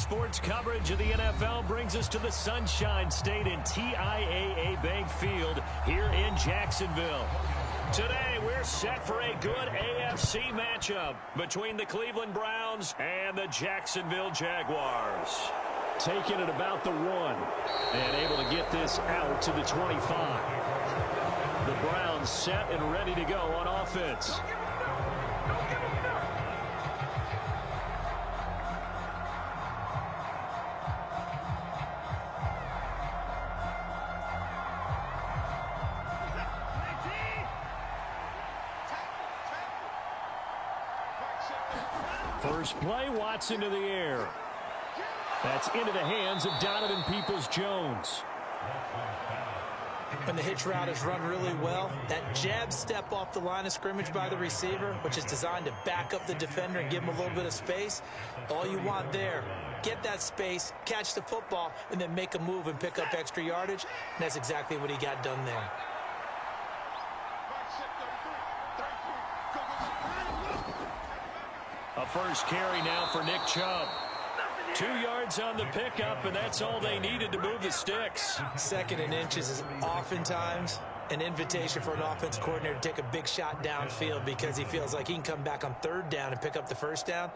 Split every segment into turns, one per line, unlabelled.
sports coverage of the NFL brings us to the Sunshine State and TIAA Bank Field here in Jacksonville. Today, we're set for a good AFC matchup between the Cleveland Browns and the Jacksonville Jaguars. Taking it about the 1 and able to get this out to the 25. The Browns set and ready to go on offense. First play, Watson to the air. That's into the hands of Donovan Peoples-Jones.
When the hitch route is run really well, that jab step off the line of scrimmage by the receiver, which is designed to back up the defender and give him a little bit of space, all you want there, get that space, catch the football, and then make a move and pick up extra yardage. And that's exactly what he got done there.
A first carry now for Nick Chubb. 2 yards on the pickup, and that's all they needed to move the sticks.
2nd and inches is oftentimes an invitation for an offense coordinator to take a big shot downfield because he feels like he can come back on 3rd down and pick up the 1st down.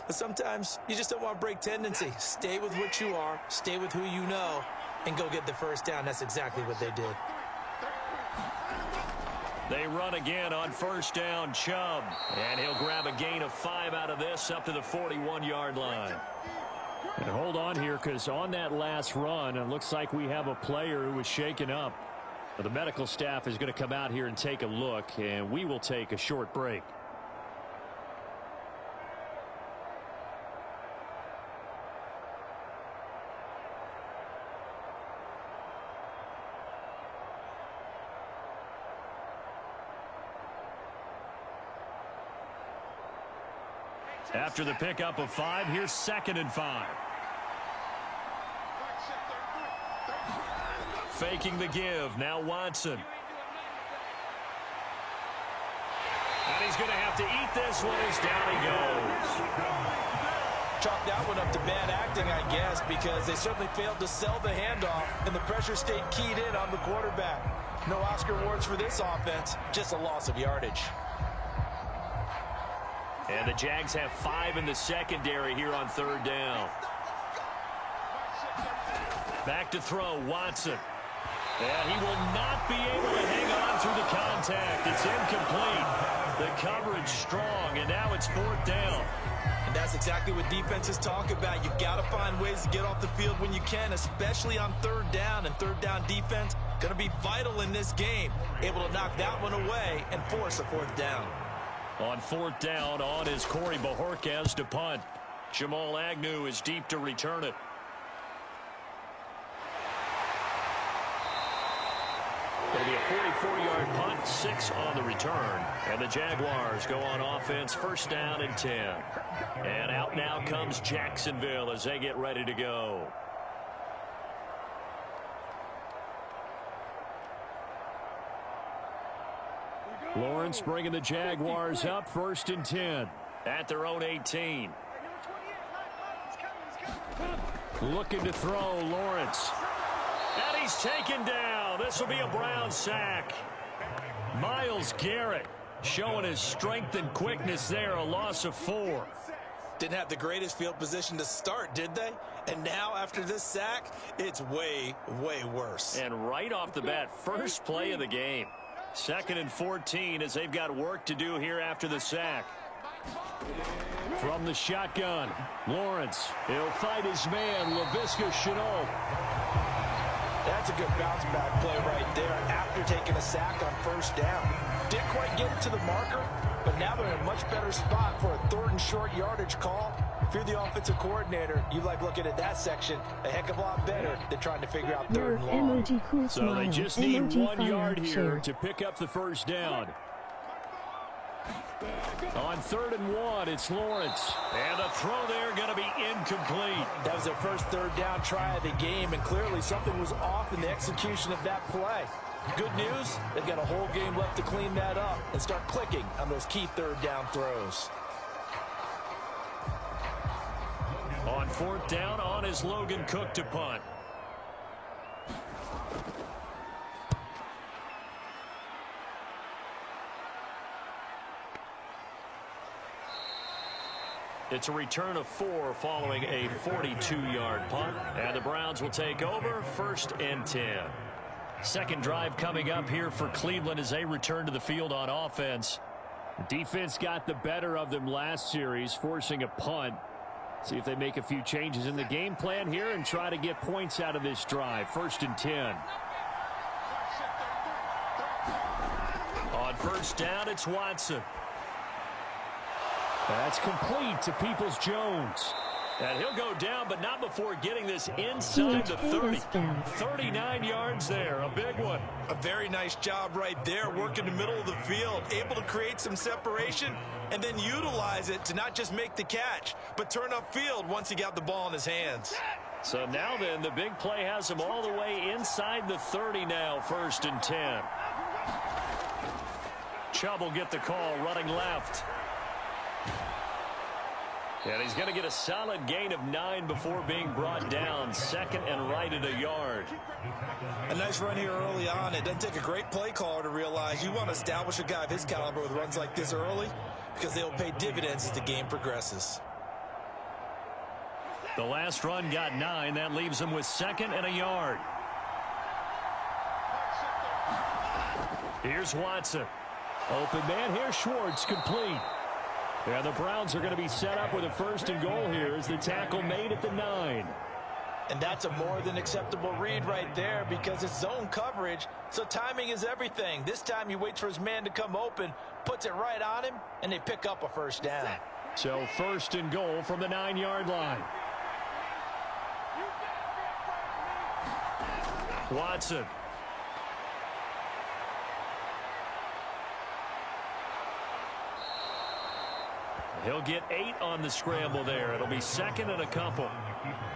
But sometimes you just don't want to break tendency. Stay with what you are, stay with who you know, and go get the 1st down. That's exactly what they did.
They run again on 1st down, Chubb. And he'll grab a gain of 5 out of this up to the 41-yard line.
And hold on here, because on that last run, it looks like we have a player who was shaken up. The medical staff is going to come out here and take a look, and we will take a short break.
After the pickup of 5, here's 2nd and 5. Faking the give, now Watson. And he's going to have to eat this one as down he goes.
Chalk that one up to bad acting, I guess, because they certainly failed to sell the handoff, and the pressure stayed keyed in on the quarterback. No Oscar awards for this offense, just a loss of yardage.
And the Jags have 5 in the secondary here on 3rd down. Back to throw, Watson. And he will not be able to hang on through the contact. It's incomplete. The coverage strong, and now it's 4th down.
And that's exactly what defenses talk about. You've got to find ways to get off the field when you can, especially on 3rd down. And 3rd down defense going to be vital in this game. Able to knock that one away and force a 4th down.
On 4th down, on is Corey Bojorquez to punt. Jamal Agnew is deep to return it. It'll be a 44-yard punt, 6 on the return. And the Jaguars go on offense, 1st down and 10. And out now comes Jacksonville as they get ready to go.
Lawrence bringing the Jaguars up, 1st and 10.
At their own 18.
Looking to throw, Lawrence.
And he's taken down. This will be a Brown sack. Myles Garrett showing his strength and quickness there, a loss of 4.
Didn't have the greatest field position to start, did they? And now, after this sack, it's way, way worse.
And right off the bat, first play of the game. 2nd and 14 as they've got work to do here after the sack.
From the shotgun, Lawrence. He'll fight his man, Laviska Shenault.
That's a good bounce back play right there after taking a sack on 1st down. Didn't quite get it to the marker, but now they're in a much better spot for a 3rd and short yardage call. If you're the offensive coordinator, you like looking at that section a heck of a lot better than trying to figure out 3rd and long.
So they just need 1 yard here to pick up the 1st down. On 3rd and 1, it's Lawrence.
And the throw there going to be incomplete.
That was their first 3rd down try of the game, and clearly something was off in the execution of that play. Good news, they've got a whole game left to clean that up and start clicking on those key 3rd down throws.
On 4th down on his Logan Cook to punt. It's a return of 4 following a 42-yard punt. And the Browns will take over 1st and 10. Second drive coming up here for Cleveland as they return to the field on offense. Defense got the better of them last series, forcing a punt. See if they make a few changes in the game plan here and try to get points out of this drive. 1st and 10. On 1st down, it's Watson. That's complete to Peoples-Jones. And he'll go down, but not before getting this inside the 30. 39 yards there, a big one.
A very nice job right there, working the middle of the field, able to create some separation and then utilize it to not just make the catch, but turn upfield once he got the ball in his hands.
So now then, the big play has him all the way inside the 30 now, 1st and 10. Chubb will get the call, running left. And he's going to get a solid gain of 9 before being brought down. 2nd and right at a yard.
A nice run here early on. It doesn't take a great play caller to realize you want to establish a guy of his caliber with runs like this early because they'll pay dividends as the game progresses.
The last run got 9. That leaves him with 2nd and a yard. Here's Watson. Open man here, Schwartz, complete. Yeah, the Browns are going to be set up with a 1st and goal here as the tackle made at the 9.
And that's a more than acceptable read right there because it's zone coverage, so timing is everything. This time he waits for his man to come open, puts it right on him, and they pick up a 1st down.
So 1st and goal from the 9-yard line. Watson. He'll get 8 on the scramble there. It'll be 2nd and a couple.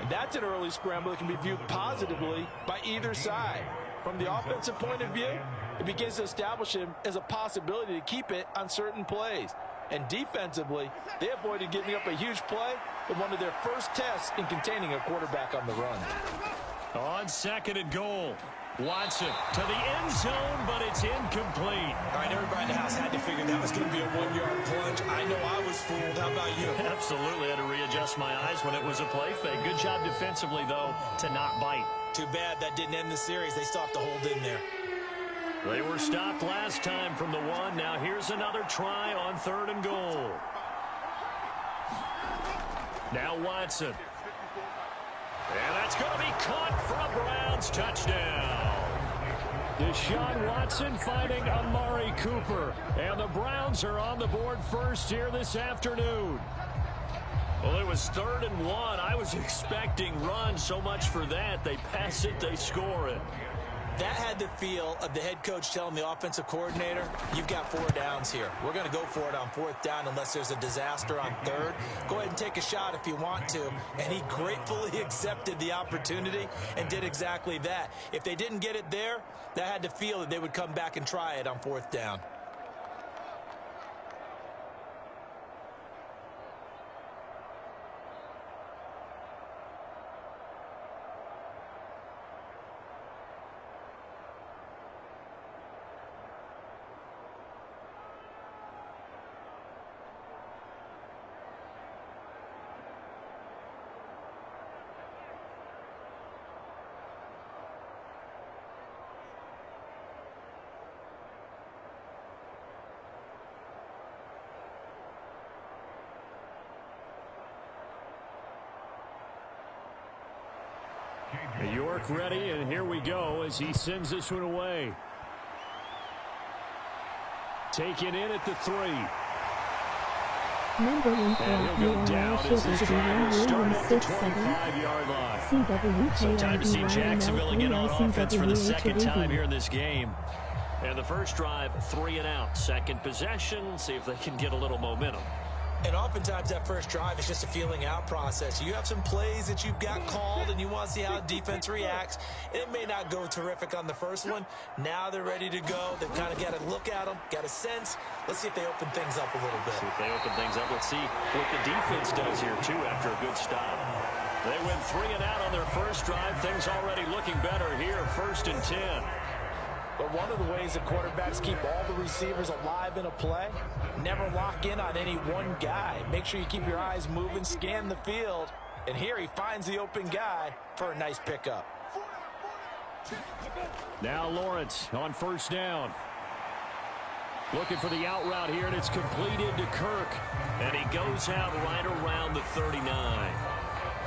And that's an early scramble that can be viewed positively by either side. From the offensive point of view, it begins to establish him as a possibility to keep it on certain plays. And defensively, they avoided giving up a huge play in one of their first tests in containing a quarterback on the run.
On 2nd and goal. Watson to the end zone, but it's incomplete.
All right, everybody in the house had to figure that was going to be a 1-yard plunge. I know I was fooled. How about you?
Absolutely. I had to readjust my eyes when it was a play fake. Good job defensively, though, to not bite.
Too bad that didn't end the series. They still have to hold in there.
They were stopped last time from the 1. Now here's another try on 3rd and goal. Now Watson. And that's going to be caught for a Browns touchdown. Deshaun Watson finding Amari Cooper. And the Browns are on the board first here this afternoon. Well, it was 3rd and 1. I was expecting run, so much for that. They pass it, they score it.
That had the feel of the head coach telling the offensive coordinator, you've got 4 downs here. We're going to go for it on 4th down unless there's a disaster on 3rd. Go ahead and take a shot if you want to. And he gratefully accepted the opportunity and did exactly that. If they didn't get it there, that had the feel that they would come back and try it on 4th down.
York ready, and here we go as he sends this one away. Taken in at the 3.
Number
And he'll go down as this drive will start at the 25-yard line. So time to see Jacksonville get on offense for the 2nd time here in this game. And the first drive, 3 and out. 2nd possession, see if they can get a little momentum.
And oftentimes that first drive is just a feeling out process. You have some plays that you've got called and you want to see how defense reacts. It may not go terrific on the first one. Now they're ready to go. They've kind of got to look at them, got a sense. Let's see if they open things up a little bit.
See if they open things up. Let's see what the defense does here, too, after a good stop. They went 3 and out on their first drive. Things already looking better here, 1st and 10.
But one of the ways the quarterbacks keep all the receivers alive in a play, never lock in on any one guy. Make sure you keep your eyes moving, scan the field. And here he finds the open guy for a nice pickup.
Now Lawrence on 1st down. Looking for the out route here, and it's completed to Kirk.
And he goes out right around the 39.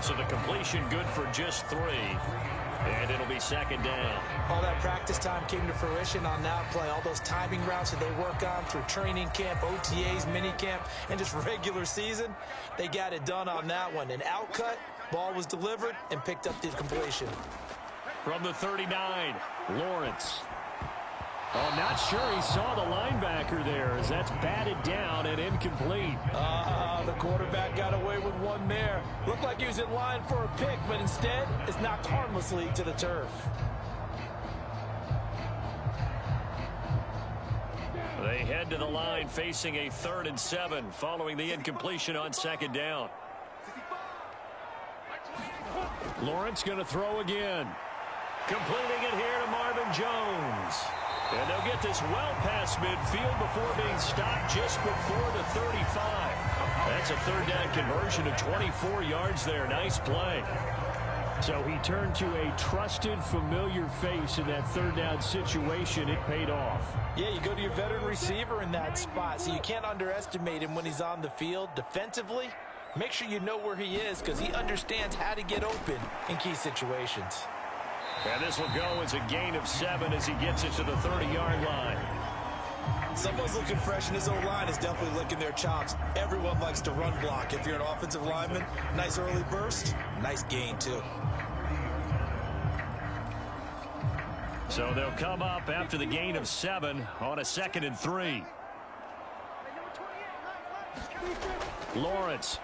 So the completion good for just 3. And it'll be 2nd down.
All that practice time came to fruition on that play. All those timing routes that they work on through training camp, OTAs, minicamp, and just regular season, they got it done on that one. An outcut, ball was delivered, and picked up the completion.
From the 39,
Lawrence. Oh, not sure he saw the linebacker there as that's batted down and incomplete.
The quarterback got away with one there. Looked like he was in line for a pick, but instead it's knocked harmlessly to the turf.
They head to the line facing a 3rd and 7 following the incompletion on 2nd down.
Lawrence going to throw again.
Completing it here to Marvin Jones. And they'll get this well past midfield before being stopped just before the 35. That's a 3rd down conversion of 24 yards there. Nice play.
So he turned to a trusted, familiar face in that 3rd down situation. It paid off.
Yeah, you go to your veteran receiver in that spot, so you can't underestimate him when he's on the field. Defensively, make sure you know where he is because he understands how to get open in key situations.
And this will go as a gain of 7 as he gets it to the 30-yard line.
Someone's looking fresh, and his O-line is definitely licking their chops. Everyone likes to run block. If you're an offensive lineman, nice early burst, nice gain too.
So they'll come up after the gain of 7 on a 2nd and 3.
Lawrence.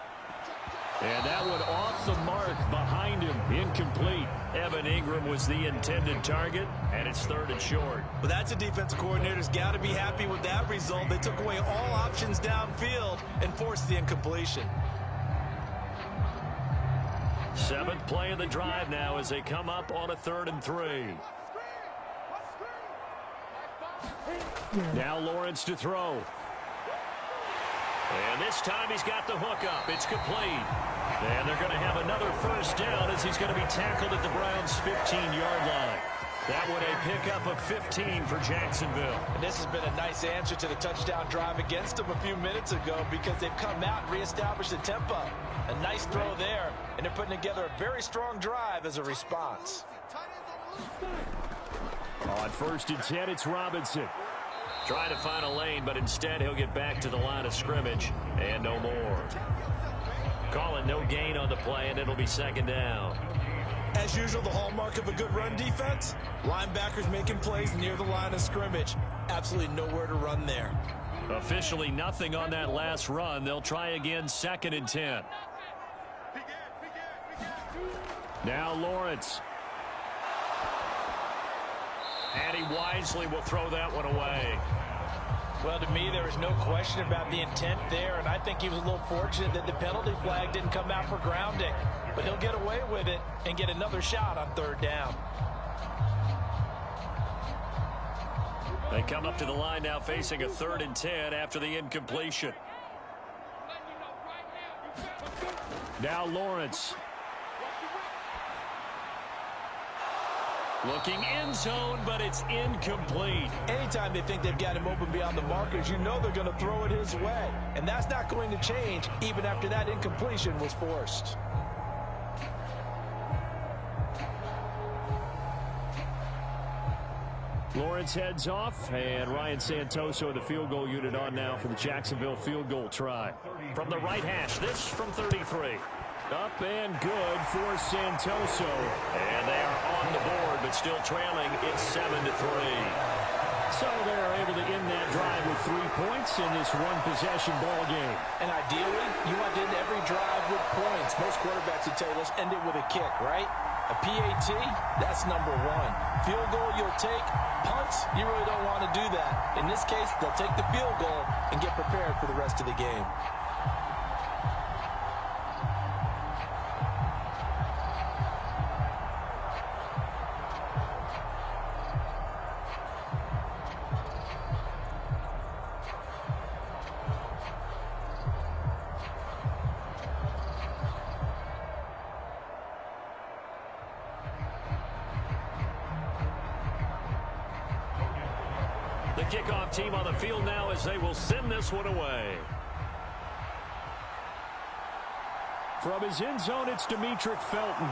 And that one off the mark behind him. Incomplete.
Evan Ingram was the intended target, and it's 3rd and short.
Well, that's a defensive coordinator's got to be happy with that result. They took away all options downfield and forced the incompletion.
7th play of the drive now as they come up on a 3rd and 3.
Now Lawrence to throw.
And this time he's got the hook up. It's complete. And they're going to have another 1st down as he's going to be tackled at the Browns' 15-yard line. That one a pickup of 15 for Jacksonville.
And this has been a nice answer to the touchdown drive against them a few minutes ago because they've come out and reestablished the tempo. A nice throw there, and they're putting together a very strong drive as a response.
On 1st and 10, it's Robinson.
Trying to find a lane, but instead he'll get back to the line of scrimmage and no more. Calling no gain on the play, and it'll be 2nd down.
As usual, the hallmark of a good run defense, linebackers making plays near the line of scrimmage. Absolutely nowhere to run there.
Officially nothing on that last run. They'll try again, 2nd and 10.
Now Lawrence.
And he wisely will throw that one away.
Well, to me, there is no question about the intent there, and I think he was a little fortunate that the penalty flag didn't come out for grounding. But he'll get away with it and get another shot on 3rd down.
They come up to the line now facing a 3rd and 10 after the incompletion.
Now Lawrence.
Looking end zone, but it's incomplete.
Anytime they think they've got him open beyond the markers, you know they're going to throw it his way. And that's not going to change even after that incompletion was forced.
Lawrence heads off, and Ryan Santoso, the field goal unit, on now for the Jacksonville field goal try.
From the right hash, this from 33.
Up and good for Santoso.
And they are on the board, but still trailing. It's 7-3.
So they're able to end that drive with 3 points in this one-possession ball game.
And ideally, you want to end every drive with points. Most quarterbacks would tell you, let's end it with a kick, right? A PAT, that's number 1. Field goal you'll take. Punts, you really don't want to do that. In this case, they'll take the field goal and get prepared for the rest of the game.
The kickoff team on the field now as they will send this one away.
From his end zone, it's Demetric Felton.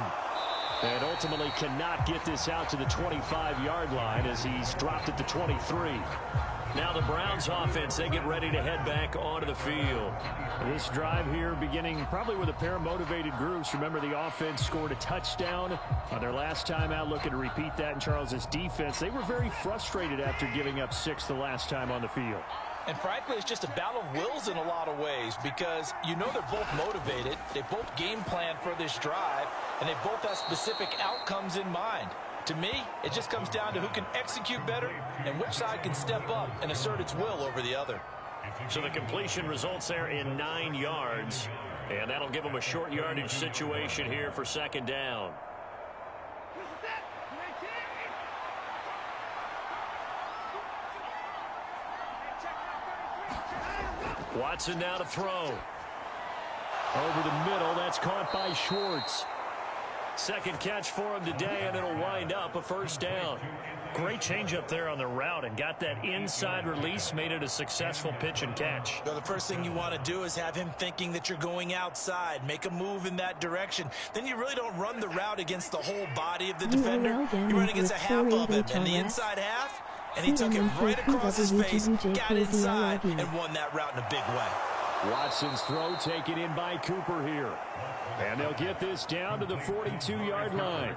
And ultimately cannot get this out to the 25-yard line as he's dropped at the 23.
Now the Browns offense, they get ready to head back onto the field.
This drive here beginning probably with a pair of motivated groups. Remember, the offense scored a touchdown on their last time out, looking to repeat that in Charles's defense. They were very frustrated after giving up 6 the last time on the field.
And frankly, it's just a battle of wills in a lot of ways because you know they're both motivated. They both game plan for this drive, and they both have specific outcomes in mind. To me, it just comes down to who can execute better and which side can step up and assert its will over the other.
So the completion results there in 9 yards, and that'll give them a short yardage situation here for second down. Watson now to throw.
Over the middle, that's caught by Schwartz.
Second catch for him today, and it'll wind up a first down. Great change up there on the route and got that inside release, made it a successful pitch and catch.
So the first thing you want to do is have him thinking that you're going outside, make a move in that direction. Then you really don't run the route against the whole body of the defender. You run against a half of it, and the inside half, and he took it right across his face, got inside, and won that route in a big way.
Watson's throw taken in by Cooper here. And they'll get this down to the 42-yard line.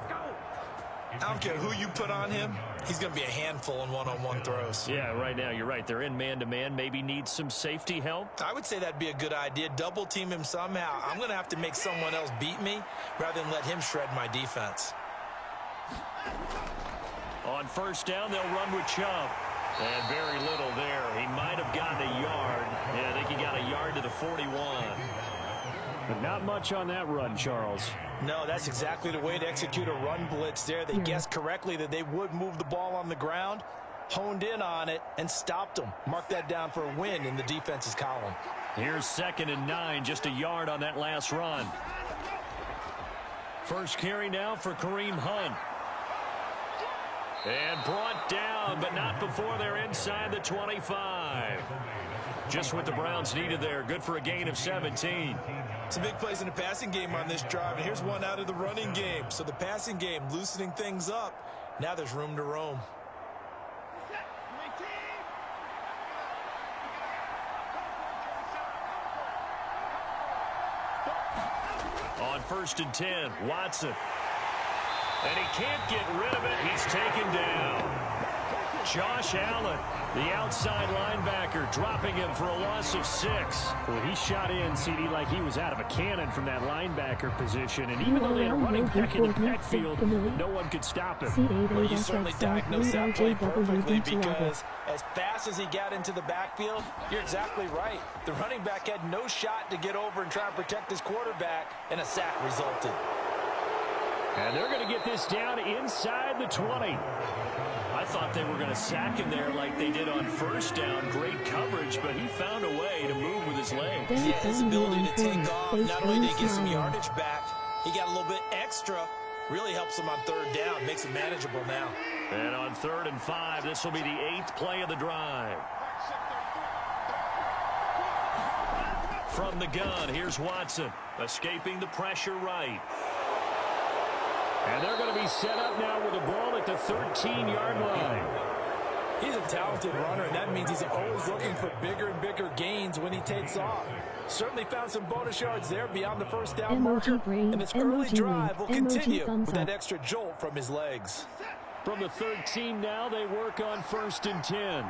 I don't care who you put on him, he's going to be a handful in one-on-one throws.
Yeah, right now you're right. They're in man-to-man. Maybe needs some safety help.
I would say that'd be a good idea. Double team him somehow. I'm going to have to make someone else beat me rather than let him shred my defense.
On first down, they'll run with Chubb. And very little there. He might have gotten a yard. Yeah, I think he got a yard to the 41.
But not much on that run, Charles.
No, that's exactly the way to execute a run blitz there. They guessed correctly that they would move the ball on the ground, honed in on it, and stopped them. Mark that down for a win in the defense's column.
Here's 2nd and 9, just a yard on that last run. First carry now for Kareem Hunt. And brought down, but not before they're inside the 25. Just what the Browns needed there. Good for a gain of 17.
Some big plays in the passing game on this drive, and here's one out of the running game. So the passing game loosening things up. Now there's room to roam.
On 1st and 10, Watson. And he can't get rid of it. He's taken down. Josh Allen, the outside linebacker, dropping him for a loss of 6.
Well, he shot in, CD, like he was out of a cannon from that linebacker position. And even though they had a running back in the backfield, no one could stop him.
Well, you certainly diagnosed that play perfectly because as fast as he got into the backfield, you're exactly right. The running back had no shot to get over and try and protect his quarterback, and a sack resulted.
And they're going to get this down inside the 20.
I thought they were going to sack him there like they did on first down. Great coverage, but he found a way to move with his legs.
Yeah, his ability to take off, not only did he get some yardage back, he got a little bit extra. Really helps him on 3rd down, makes it manageable now.
And on 3rd and 5, this will be the 8th play of the drive. From the gun, here's Watson, escaping the pressure right.
And they're going to be set up now with the ball at the 13-yard line.
He's a talented runner, and that means he's always looking for bigger and bigger gains when he takes off. Certainly found some bonus yards there beyond the first down marker, and this early drive will continue with that extra jolt from his legs.
From the 13 now, they work on 1st and 10.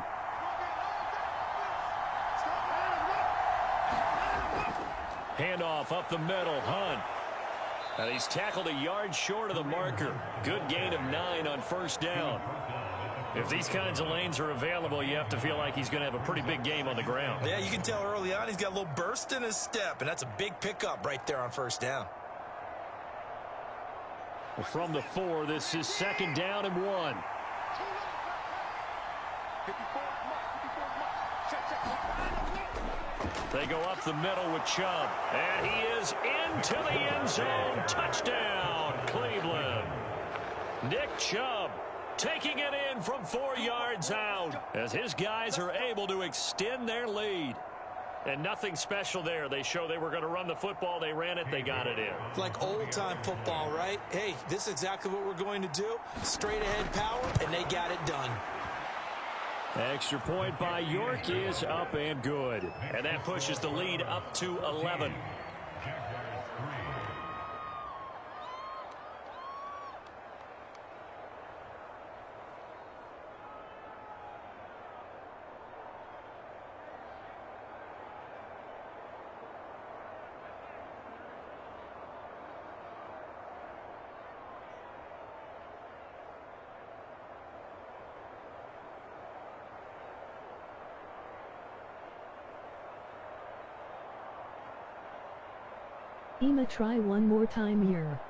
Handoff up the middle, Hunt. And he's tackled a yard short of the marker. Good gain of 9 on 1st down. If these kinds of lanes are available, you have to feel like he's going to have a pretty big game on the ground.
Yeah, you can tell early on he's got a little burst in his step, and that's a big pickup right there on 1st down.
From the 4, this is 2nd down and 1.
They go up the middle with Chubb. And he is into the end zone. Touchdown, Cleveland. Nick Chubb Taking it in from 4 yards out as his guys are able to extend their lead. And nothing special there. They show they were going to run the football. They ran it. They got it in.
Like old-time football, right? Hey, this is exactly what we're going to do. Straight-ahead power, and they got it done.
Extra point by York is up and good.
And that pushes the lead up to 11.
Ema, try one more time here.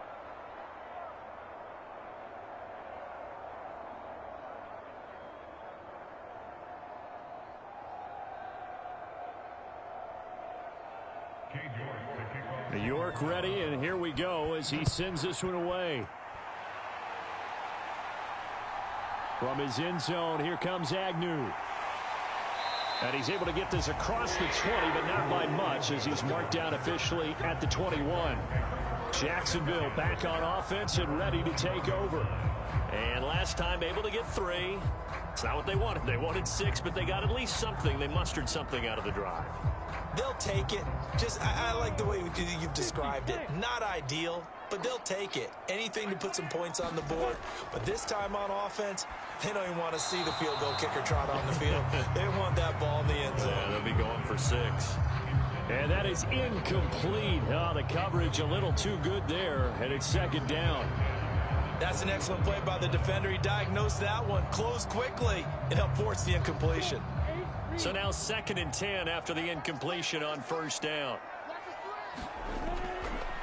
York ready, and here we go as he sends this one away. From his end zone, here comes Agnew. And he's able to get this across the 20, but not by much as he's marked down officially at the 21. Jacksonville back on offense and ready to take over.
And last time able to get 3. It's not what they wanted. They wanted 6, but they got at least something. They mustered something out of the drive.
They'll take it. I like the way you've described it. Not ideal, but they'll take it. Anything to put some points on the board. But this time on offense, they don't even want to see the field goal kicker trot on the field. They want that ball in the end zone.
Yeah, they'll be going for 6.
And that is incomplete. Oh, the coverage a little too good there, and it's second down.
That's an excellent play by the defender. He diagnosed that one, closed quickly, and helped force the incompletion.
So now 2nd and 10 after the incompletion on first down.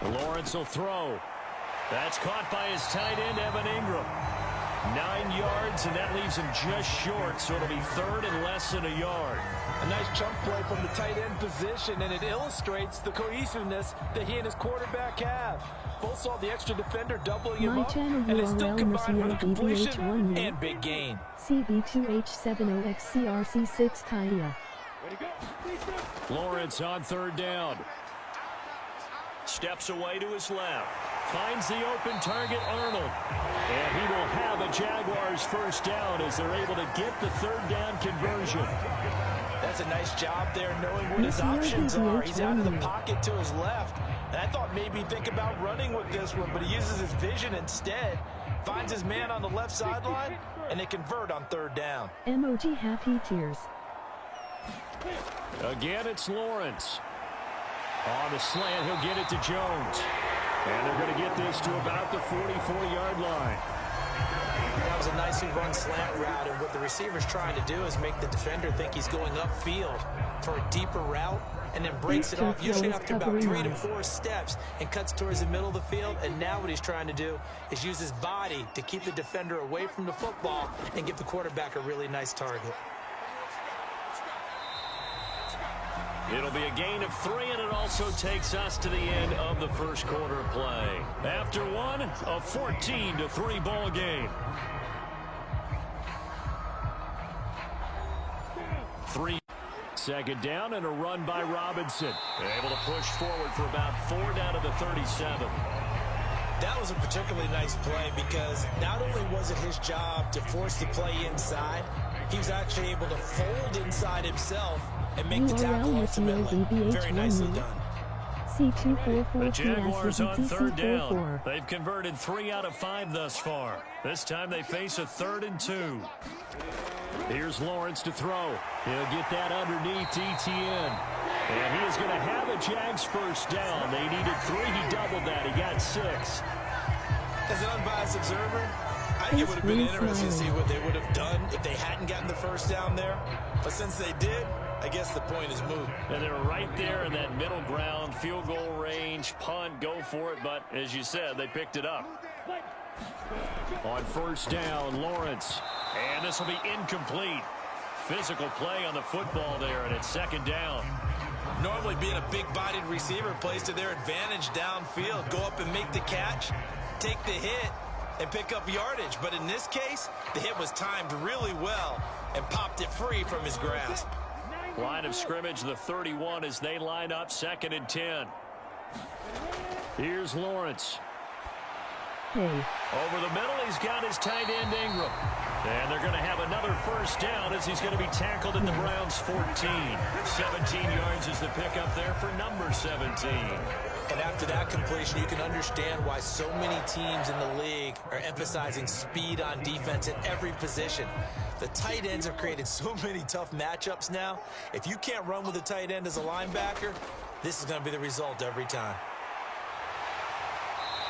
Lawrence will throw. That's caught by his tight end, Evan Ingram. 9 yards, and that leaves him just short, so it'll be 3rd and less than a yard.
A nice chunk play from the tight end position, and it illustrates the cohesiveness that he and his quarterback have. Both saw the extra defender doubling him up, and it still combined with a completion and big gain.
CB2H70XCRC6 Kaya.
Lawrence on 3rd down.
Steps away to his left. Finds the open target, Arnold.
And he will have a Jaguars first down as they're able to get the 3rd down conversion.
That's a nice job there knowing what his options are. He's out of the pocket to his left. And I thought maybe think about running with this one, but he uses his vision instead. Finds his man on the left sideline, and they convert on 3rd down.
Emoji happy tears.
Again, it's Lawrence. On the slant, he'll get it to Jones. And they're going to get this to about the 44-yard line.
That was a nicely run slant route, and what the receiver's trying to do is make the defender think he's going upfield for a deeper route, and then breaks it off, usually after about 3 to 4 steps, and cuts towards the middle of the field. And now what he's trying to do is use his body to keep the defender away from the football and give the quarterback a really nice target.
It'll be a gain of 3, and it also takes us to the end of the first quarter of play. After one, a 14-3 ball game. 3.
2nd down and a run by Robinson.
Able to push forward for about 4 down to the 37.
That was a particularly nice play because not only was it his job to force the play inside, he was actually able to fold inside himself and make the tackle ultimately. Very nicely done.
The Jaguars on 3rd down. They've converted 3 out of 5 thus far. This time they face a 3rd and 2.
Here's Lawrence to throw. He'll get that underneath Etienne. And he is going to have a Jags first down. They needed 3. He doubled that. He got 6.
As an unbiased observer, I think it would have been interesting to see what they would have done if they hadn't gotten the first down there. But since they did, I guess the point is moot.
And they were right there in that middle ground, field goal range, punt, go for it. But as you said, they picked it up.
On first down, Lawrence.
And this will be incomplete. Physical play on the football there, and it's 2nd down.
Normally being a big-bodied receiver plays to their advantage downfield. Go up and make the catch, take the hit, and pick up yardage. But in this case, the hit was timed really well and popped it free from his grasp.
Line of scrimmage, the 31 as they line up 2nd and 10. Here's Lawrence.
Hey.
Over the middle, he's got his tight end Ingram. And they're going to have another first down as he's going to be tackled at the Browns' 14. 17 yards is the pickup there for number 17.
And after that completion, you can understand why so many teams in the league are emphasizing speed on defense at every position. The tight ends have created so many tough matchups now. If you can't run with a tight end as a linebacker, this is going to be the result every time.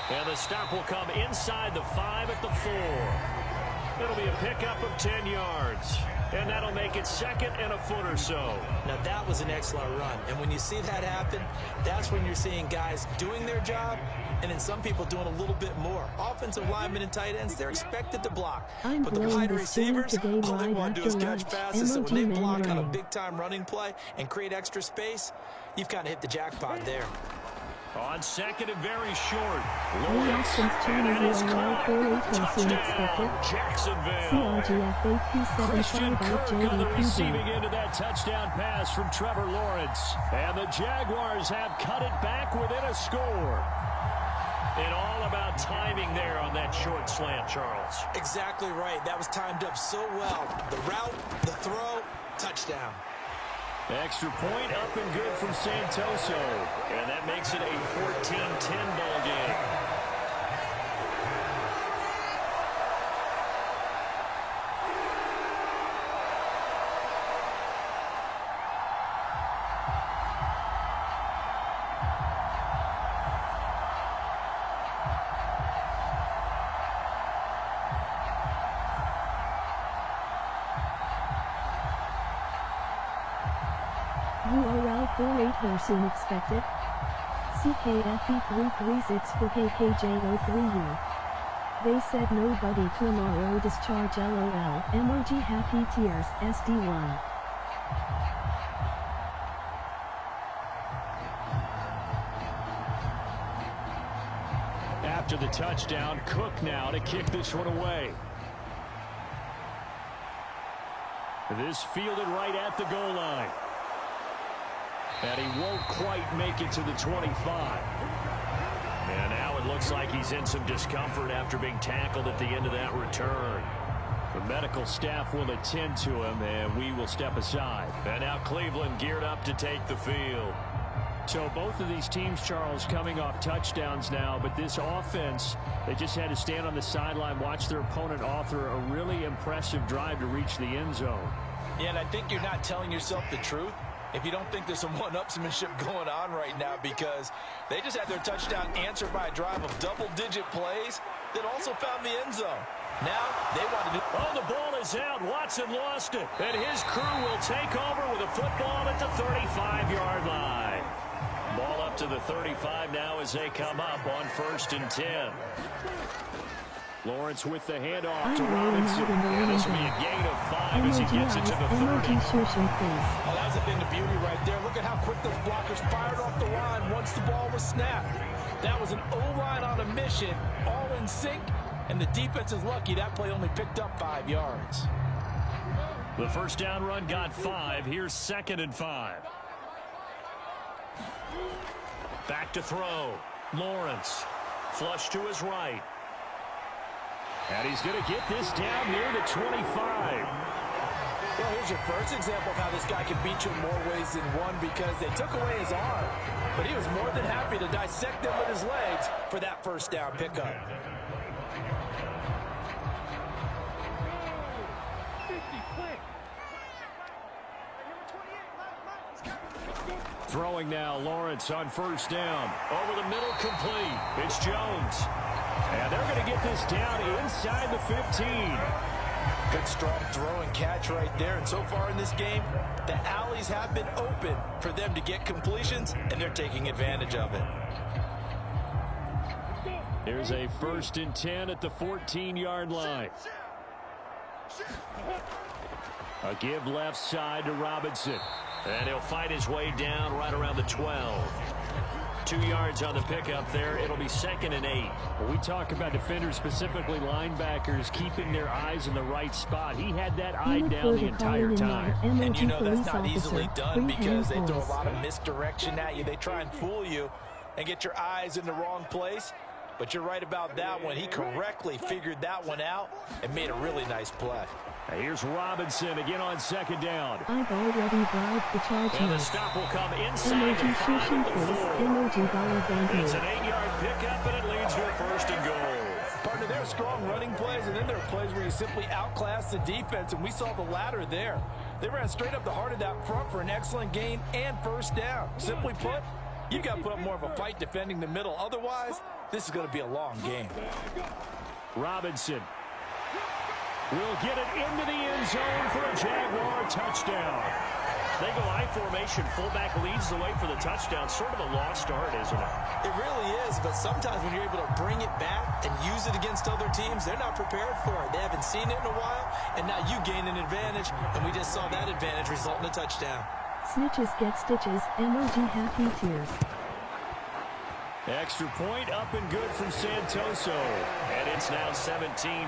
And the stop will come inside the 5 at the 4. It'll be a pickup of 10 yards. And that'll make it 2nd and a foot or so.
Now that was an excellent run. And when you see that happen, that's when you're seeing guys doing their job and then some people doing a little bit more. Offensive linemen and tight ends, they're expected to block. But the wide receivers, all they want to do is catch passes. So when they block on a big-time running play and create extra space, you've kind of hit the jackpot there.
On 2nd and very short.
Lawrence, and it is caught.
Touchdown, Jacksonville. Christian Kirk on the receiving end of that touchdown pass from Trevor Lawrence. And the Jaguars have cut it back within a score. And all about timing there on that short slant, Charles.
Exactly right. That was timed up so well. The route, the throw, touchdown.
Extra point up and good from Santoso. And that makes it a 14-10 ball game.
URL 48 soon expected. CKFE336 They said nobody tomorrow discharge LOL. Emoji happy tears SD1.
After the touchdown, Cook now to kick this one away. This fielded right at the goal line. And he won't quite make it to the 25. And now it looks like he's in some discomfort after being tackled at the end of that return. The medical staff will attend to him, and we will step aside. And now Cleveland geared up to take the field. So both of these teams, Charles, coming off touchdowns now, but this offense, they just had to stand on the sideline, watch their opponent author a really impressive drive to reach the end zone.
Yeah, and I think you're not telling yourself the truth if you don't think there's some one-upsmanship going on right now, because they just had their touchdown answered by a drive of double-digit plays that also found the end zone. Now they want to do...
Oh, the ball is out. Watson lost it. And his crew will take over with a football at the 35-yard line. Ball up to the 35 now as they come up on 1st and 10. Lawrence with the handoff to Robinson. And this will be a gain of 5 as he gets it to the 30.
Oh, that's a thing of beauty right there. Look at how quick those blockers fired off the line once the ball was snapped. That was an O-line on a mission, all in sync, and the defense is lucky that play only picked up 5 yards.
The first down run got 5. Here's 2nd and 5. Back to throw. Lawrence. Flush to his right. And he's going to get this down near the 25.
Well, here's your first example of how this guy can beat you in more ways than one, because they took away his arm. But he was more than happy to dissect them with his legs for that first down pickup.
Throwing now, Lawrence on 1st down. Over the middle, complete. It's Jones. And they're going to get this down inside the 15.
Good strong throw and catch right there. And so far in this game, the alleys have been open for them to get completions, and they're taking advantage of it.
Here's a 1st and 10 at the 14-yard line. A give left side to Robinson. And he'll fight his way down right around the 12. 2 yards on the pickup there. It'll be 2nd and 8.
Well, we talk about defenders, specifically linebackers, keeping their eyes in the right spot. He had that eye down the entire time.
And you know that's not easily done because they throw a lot of misdirection at you. They try and fool you and get your eyes in the wrong place. But you're right about that one. He correctly figured that one out and made a really nice play.
Here's Robinson again on 2nd down.
I've already bribed the Chargers.
And the stop will come inside the 5 and 4. It's an 8-yard pickup, and it leads to a 1st and goal.
Partner, there are strong running plays, and then there are plays where you simply outclass the defense, and we saw the latter there. They ran straight up the heart of that front for an excellent gain and 1st down. Simply put, you've got to put up more of a fight defending the middle. Otherwise, this is going to be a long game.
Robinson will get it into the end zone for a Jaguar touchdown.
They go I formation. Fullback leads the way for the touchdown. Sort of a lost art, isn't it?
It really is, but sometimes when you're able to bring it back and use it against other teams, they're not prepared for it. They haven't seen it in a while, and now you gain an advantage, and we just saw that advantage result in a touchdown.
Snitches get stitches. Emoji happy tears.
Extra point up and good from Santoso.
And it's now 17-14.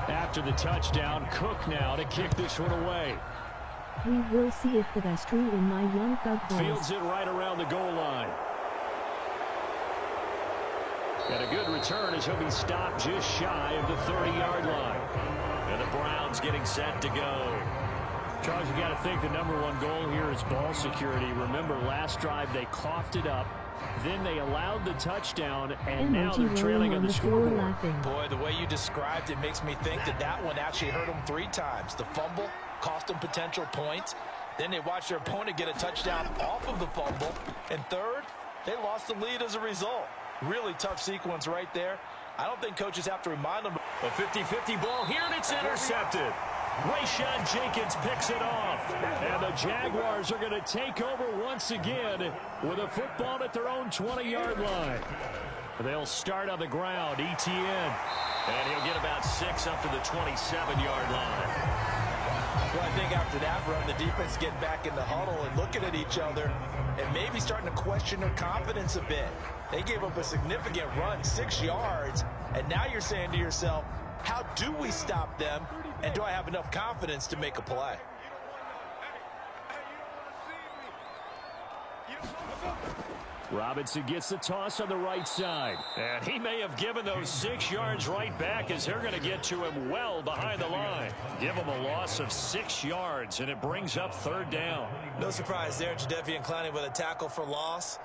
After the touchdown, Cook now to kick this one away.
We will see if that's true in my young thug boys.
Fields it right around the goal line. And a good return as he'll be stopped just shy of the 30-yard line.
And the Browns getting set to go.
Charles, you got to think the #1 goal here is ball security. Remember, last drive they coughed it up. Then they allowed the touchdown, and now they're trailing on the scoreboard.
Boy, the way you described it makes me think that one actually hurt them 3 times. The fumble cost them potential points. Then they watched their opponent get a touchdown off of the fumble. And third, they lost the lead as a result. Really tough sequence right there. I don't think coaches have to remind them.
A 50-50 ball here, and it's intercepted. Rayshawn Jenkins picks it off.
And the Jaguars are going to take over once again with a football at their own 20-yard line. They'll start on the ground. Etienne.
And he'll get about 6 up to the 27-yard line.
Well, I think after that run, the defense getting back in the huddle and looking at each other and maybe starting to question their confidence a bit. They gave up a significant run, 6 yards, and now you're saying to yourself, how do we stop them, and do I have enough confidence to make a play?
Robinson gets the toss on the right side.
And he may have given those 6 yards right back as they're going to get to him well behind the line. Give him a loss of 6 yards, and it brings up 3rd down.
No surprise there, Jadeveon Clowney with a tackle for loss.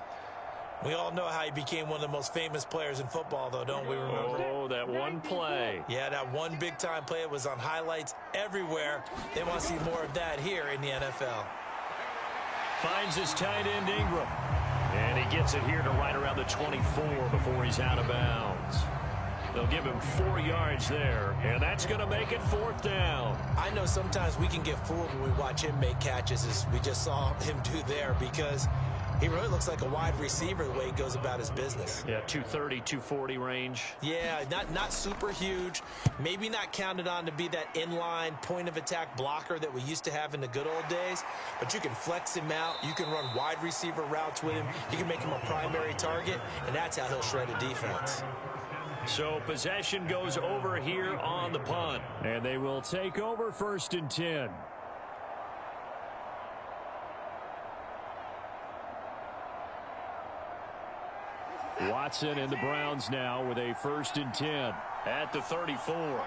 We all know how he became one of the most famous players in football, though, don't we remember?
Oh, that one play.
Yeah, that one big-time play. It was on highlights everywhere. They want to see more of that here in the NFL.
Finds his tight end, Ingram. And he gets it here to right around the 24 before he's out of bounds. They'll give him 4 yards there, and that's going to make it 4th down.
I know sometimes we can get fooled when we watch him make catches, as we just saw him do there, because he really looks like a wide receiver the way he goes about his business.
Yeah, 230, 240 range.
Yeah, not super huge. Maybe not counted on to be that inline point-of-attack blocker that we used to have in the good old days. But you can flex him out. You can run wide receiver routes with him. You can make him a primary target, and that's how he'll shred a defense.
So possession goes over here on the punt.
And they will take over 1st and 10. Watson and the Browns now with a 1st and 10
at the 34.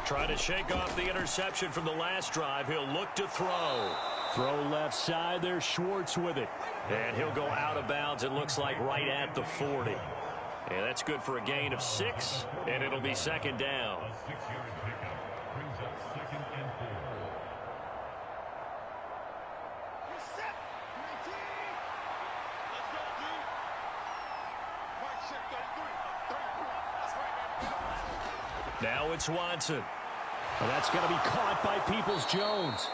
Trying to shake off the interception from the last drive. He'll look to throw.
Throw left side. There's Schwartz with it.
And he'll go out of bounds, it looks like, right at the 40. And that's good for a gain of 6, and it'll be second down. Now it's Watson.
Well, that's going to be caught by Peoples-Jones.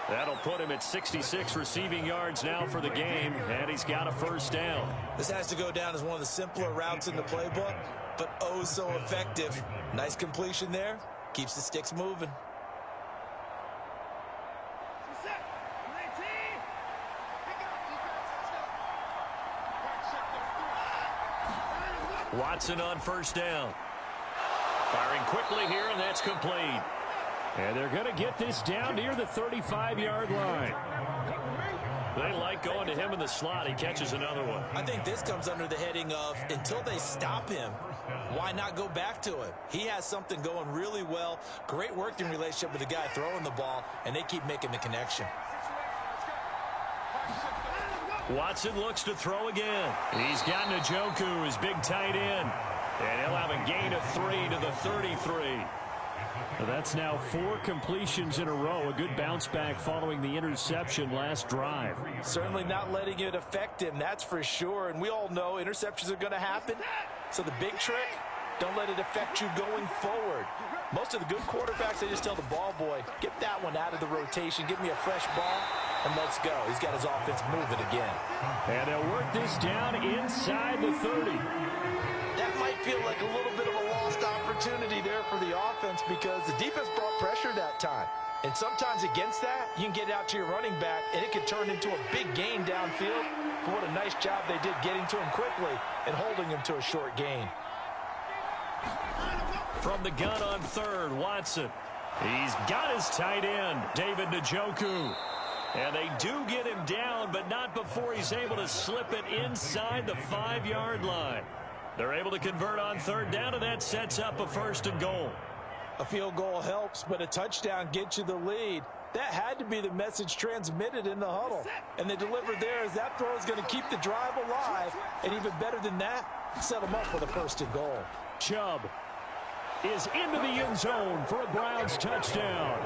That'll put him at 66 receiving yards now for the game, and he's got a first down.
This has to go down as one of the simpler routes in the playbook, but oh so effective. Nice completion there. Keeps the sticks moving.
Watson on first down. Firing quickly here, and that's complete.
And they're going to get this down near the 35-yard line.
They like going to him in the slot. He catches another one.
I think this comes under the heading of, until they stop him, why not go back to him? He has something going really well. Great working relationship with the guy throwing the ball, and they keep making the connection.
Watson looks to throw again. He's got Njoku, his big tight end. And he'll have a gain of 3 to the 33.
Well, that's now 4 completions in a row. A good bounce back following the interception last drive.
Certainly not letting it affect him, that's for sure. And we all know interceptions are going to happen. So the big trick, don't let it affect you going forward. Most of the good quarterbacks, they just tell the ball boy, get that one out of the rotation, give me a fresh ball, and let's go. He's got his offense moving again.
And they'll work this down inside the 30.
That might feel like a little bit of a lost opportunity there for the offense because the defense brought pressure that time. And sometimes against that, you can get out to your running back, and it could turn into a big gain downfield. But what a nice job they did getting to him quickly and holding him to a short gain.
From the gun on third, Watson. He's got his tight end, David Njoku. And they do get him down, but not before he's able to slip it inside the 5-yard line. They're able to convert on third down, and that sets up a first and goal.
A field goal helps, but a touchdown gets you the lead. That had to be the message transmitted in the huddle. And they delivered there as that throw is going to keep the drive alive. And even better than that, set them up with a first and goal.
Chubb is into the end zone for a Browns touchdown.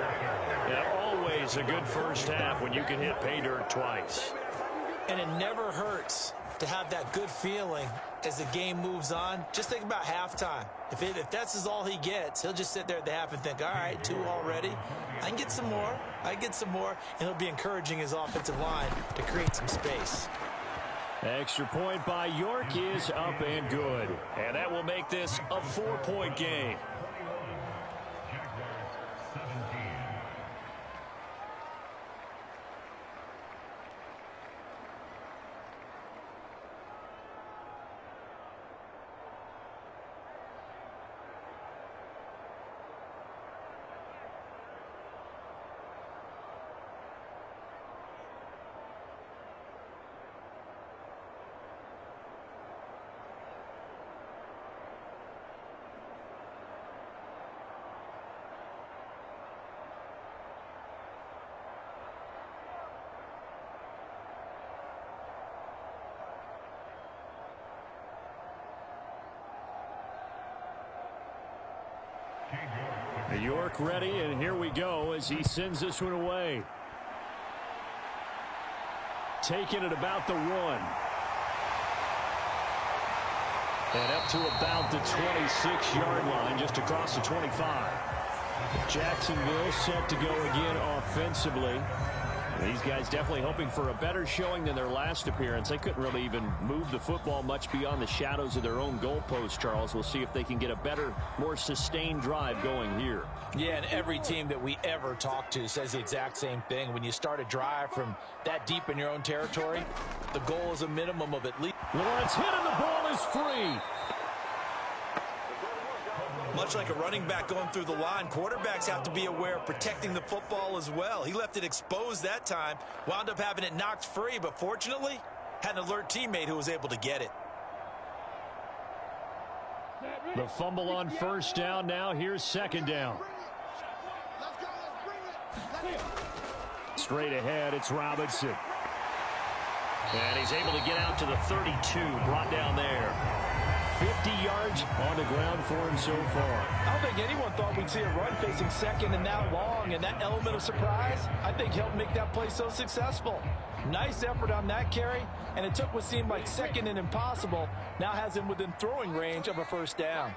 Yeah, always a good first half when you can hit pay dirt twice.
And it never hurts to have that good feeling as the game moves on. Just think about halftime. If that's all he gets, he'll just sit there at the half and think, all right, 2 already. I can get some more. I can get some more. And he'll be encouraging his offensive line to create some space.
Extra point by York is up and good.
And that will make this a 4-point game.
York ready, and here we go as he sends this one away. Taking it about the 1. And up to about the 26-yard line, just across the 25. Jacksonville set to go again offensively. These guys definitely hoping for a better showing than their last appearance. They couldn't really even move the football much beyond the shadows of their own goalpost, Charles. We'll see if they can get a better, more sustained drive going here.
Yeah, and every team that we ever talk to says the exact same thing. When you start a drive from that deep in your own territory, the goal is a minimum of at least.
Lawrence hit and the ball is free.
Much like a running back going through the line, quarterbacks have to be aware of protecting the football as well. He left it exposed that time, wound up having it knocked free, but fortunately, had an alert teammate who was able to get it.
The fumble on first down. Now here's second down. Straight ahead, it's Robinson. And he's able to get out to the 32, brought down there. 50 yards on the ground for him so far.
I don't think anyone thought we'd see a run facing second and that long, and that element of surprise, I think, helped make that play so successful. Nice effort on that carry, and it took what seemed like second and impossible, now has him within throwing range of a first down.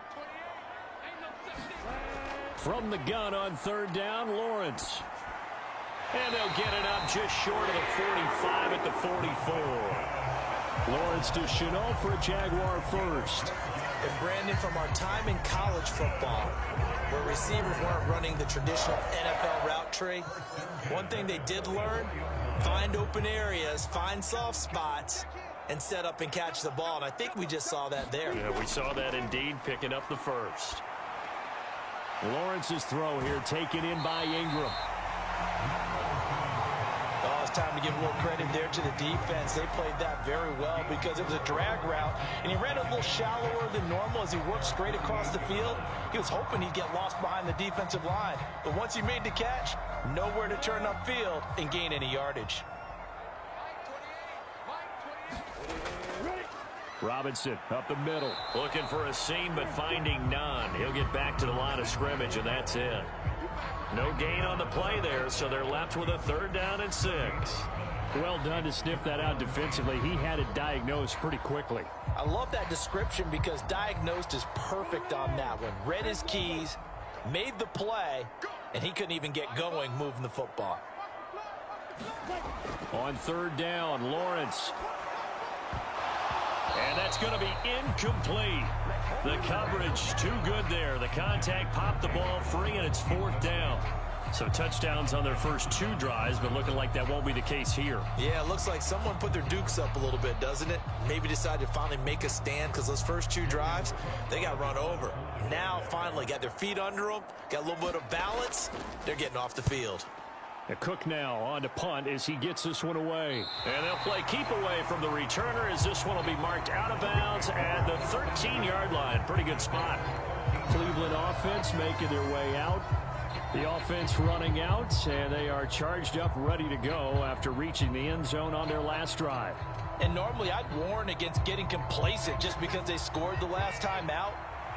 From the gun on third down, Lawrence. And they'll get it up just short of the 45 at the 44. Lawrence to Chenault for a Jaguar first.
And Brandon, from our time in college football, where receivers weren't running the traditional NFL route tree, one thing they did learn, find open areas, find soft spots, and set up and catch the ball. And I think we just saw that there.
Yeah, we saw that indeed, picking up the first. Lawrence's throw here taken in by Ingram.
Oh, it's time to give a little credit there to the defense. They played that very well because it was a drag route, and he ran a little shallower than normal as he worked straight across the field. He was hoping he'd get lost behind the defensive line, but once he made the catch, nowhere to turn upfield and gain any yardage.
Robinson up the middle.
Looking for a seam, but finding none. He'll get back to the line of scrimmage, and that's it. No gain on the play there, so they're left with a third down and 6.
Well done to sniff that out defensively. He had it diagnosed pretty quickly.
I love that description because diagnosed is perfect on that one. Read his keys, made the play, and he couldn't even get going moving the football.
On third down, Lawrence. And that's going to be incomplete. The coverage too good there. The contact popped the ball free, and it's fourth down. So touchdowns on their first 2 drives, but looking like that won't be the case here.
Yeah, it looks like someone put their dukes up a little bit, doesn't it? Maybe decided to finally make a stand because those first 2 drives, they got run over. Now, finally, got their feet under them, got a little bit of balance. They're getting off the field.
A Cook now on to punt as he gets this one away.
And they'll play keep away from the returner as this one will be marked out of bounds at the 13-yard line. Pretty good spot.
Cleveland offense making their way out. The offense running out, and they are charged up, ready to go after reaching the end zone on their last drive.
And normally I'd warn against getting complacent just because they scored the last time out.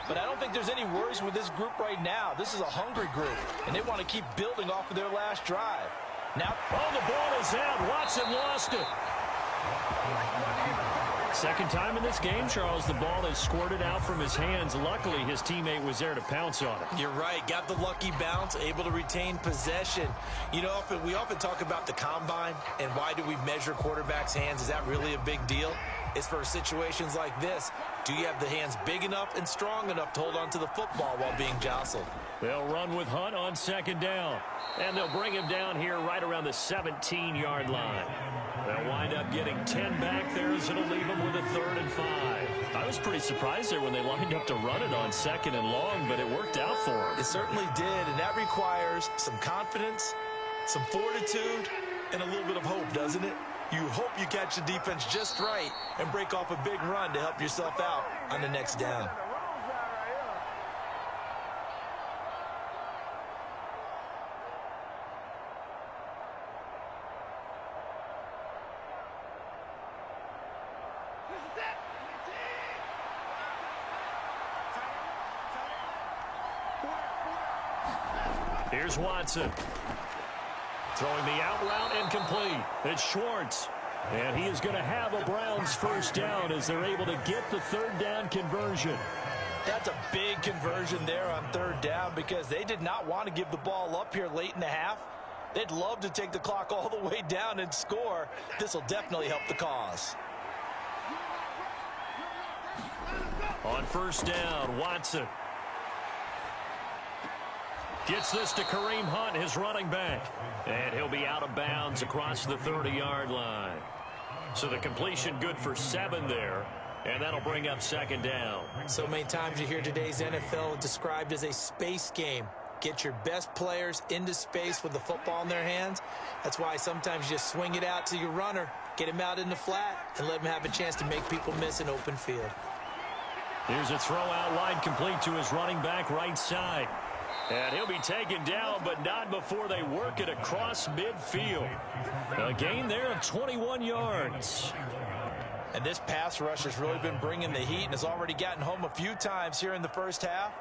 But I don't think there's any worries with this group right now. This is a hungry group, and they want to keep building off of their last drive. Now,
oh, the ball is out. Watson lost it.
Second time in this game, Charles, the ball is squirted out from his hands. Luckily, his teammate was there to pounce on it.
You're right. Got the lucky bounce, able to retain possession. You know, we often talk about the combine and why do we measure quarterbacks' hands. Is that really a big deal? It's for situations like this. Do you have the hands big enough and strong enough to hold on to the football while being jostled?
They'll run with Hunt on second down.
And they'll bring him down here right around the 17-yard line. They'll wind up getting 10 back there as it'll leave them with a 3rd and 5.
I was pretty surprised there when they lined up to run it on second and long, but it worked out for them.
It certainly did, and that requires some confidence, some fortitude, and a little bit of hope, doesn't it? You hope you catch the defense just right and break off a big run to help yourself out on the next down.
Here's Watson. Throwing the out route incomplete. It's Schwartz. And he is going to have a Browns first down as they're able to get the third down conversion.
That's a big conversion there on third down because they did not want to give the ball up here late in the half. They'd love to take the clock all the way down and score. This will definitely help the cause.
On first down, Watson. Gets this to Kareem Hunt, his running back. And he'll be out of bounds across the 30-yard line. So the completion good for 7 there. And that'll bring up second down.
So many times you hear today's NFL described as a space game. Get your best players into space with the football in their hands. That's why sometimes you just swing it out to your runner, get him out in the flat, and let him have a chance to make people miss an open field.
Here's a throw out line complete to his running back right side. And he'll be taken down, but not before they work it across midfield. A gain there of 21 yards.
And this pass rush has really been bringing the heat and has already gotten home a few times here in the first half.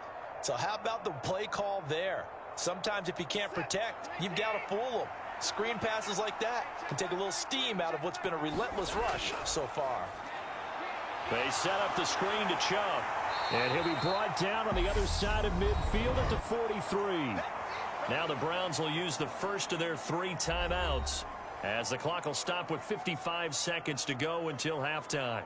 So how about the play call there? Sometimes if you can't protect, you've got to fool them. Screen passes like that can take a little steam out of what's been a relentless rush so far.
They set up the screen to Chubb. And he'll be brought down on the other side of midfield at the 43. Now the Browns will use the first of their 3 timeouts, as the clock will stop with 55 seconds to go until halftime.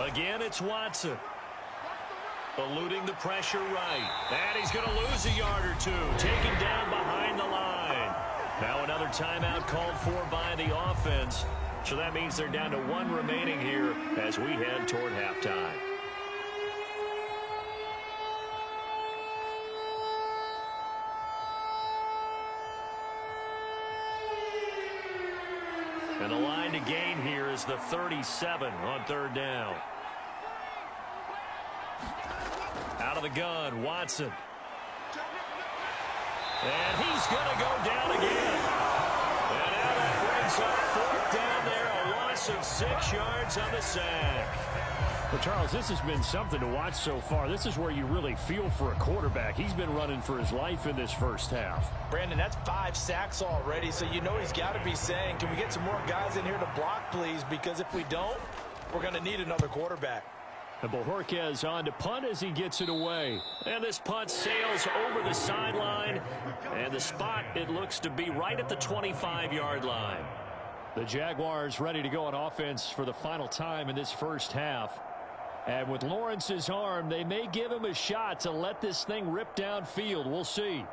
Again, it's Watson. Eluding the pressure right. And he's going to lose a yard or two. Taken down behind the line. Now another timeout called for by the offense. So that means they're down to 1 remaining here as we head toward halftime. And the line to gain here is the 37 on 3rd down. Out of the gun, Watson. And he's going to go down again. And now that brings up 4th down there, a loss of 6 yards on the sack. Well, Charles, this has been something to watch so far. This is where you really feel for a quarterback. He's been running for his life in this first half.
Brandon, that's 5 sacks already, so you know he's got to be saying, can we get some more guys in here to block, please? Because if we don't, we're going to need another quarterback.
And Bojorquez on to punt as he gets it away. And this punt sails over the sideline. And the spot, it looks to be right at the 25-yard line. The Jaguars ready to go on offense for the final time in this first half. And with Lawrence's arm, they may give him a shot to let this thing rip downfield. We'll see.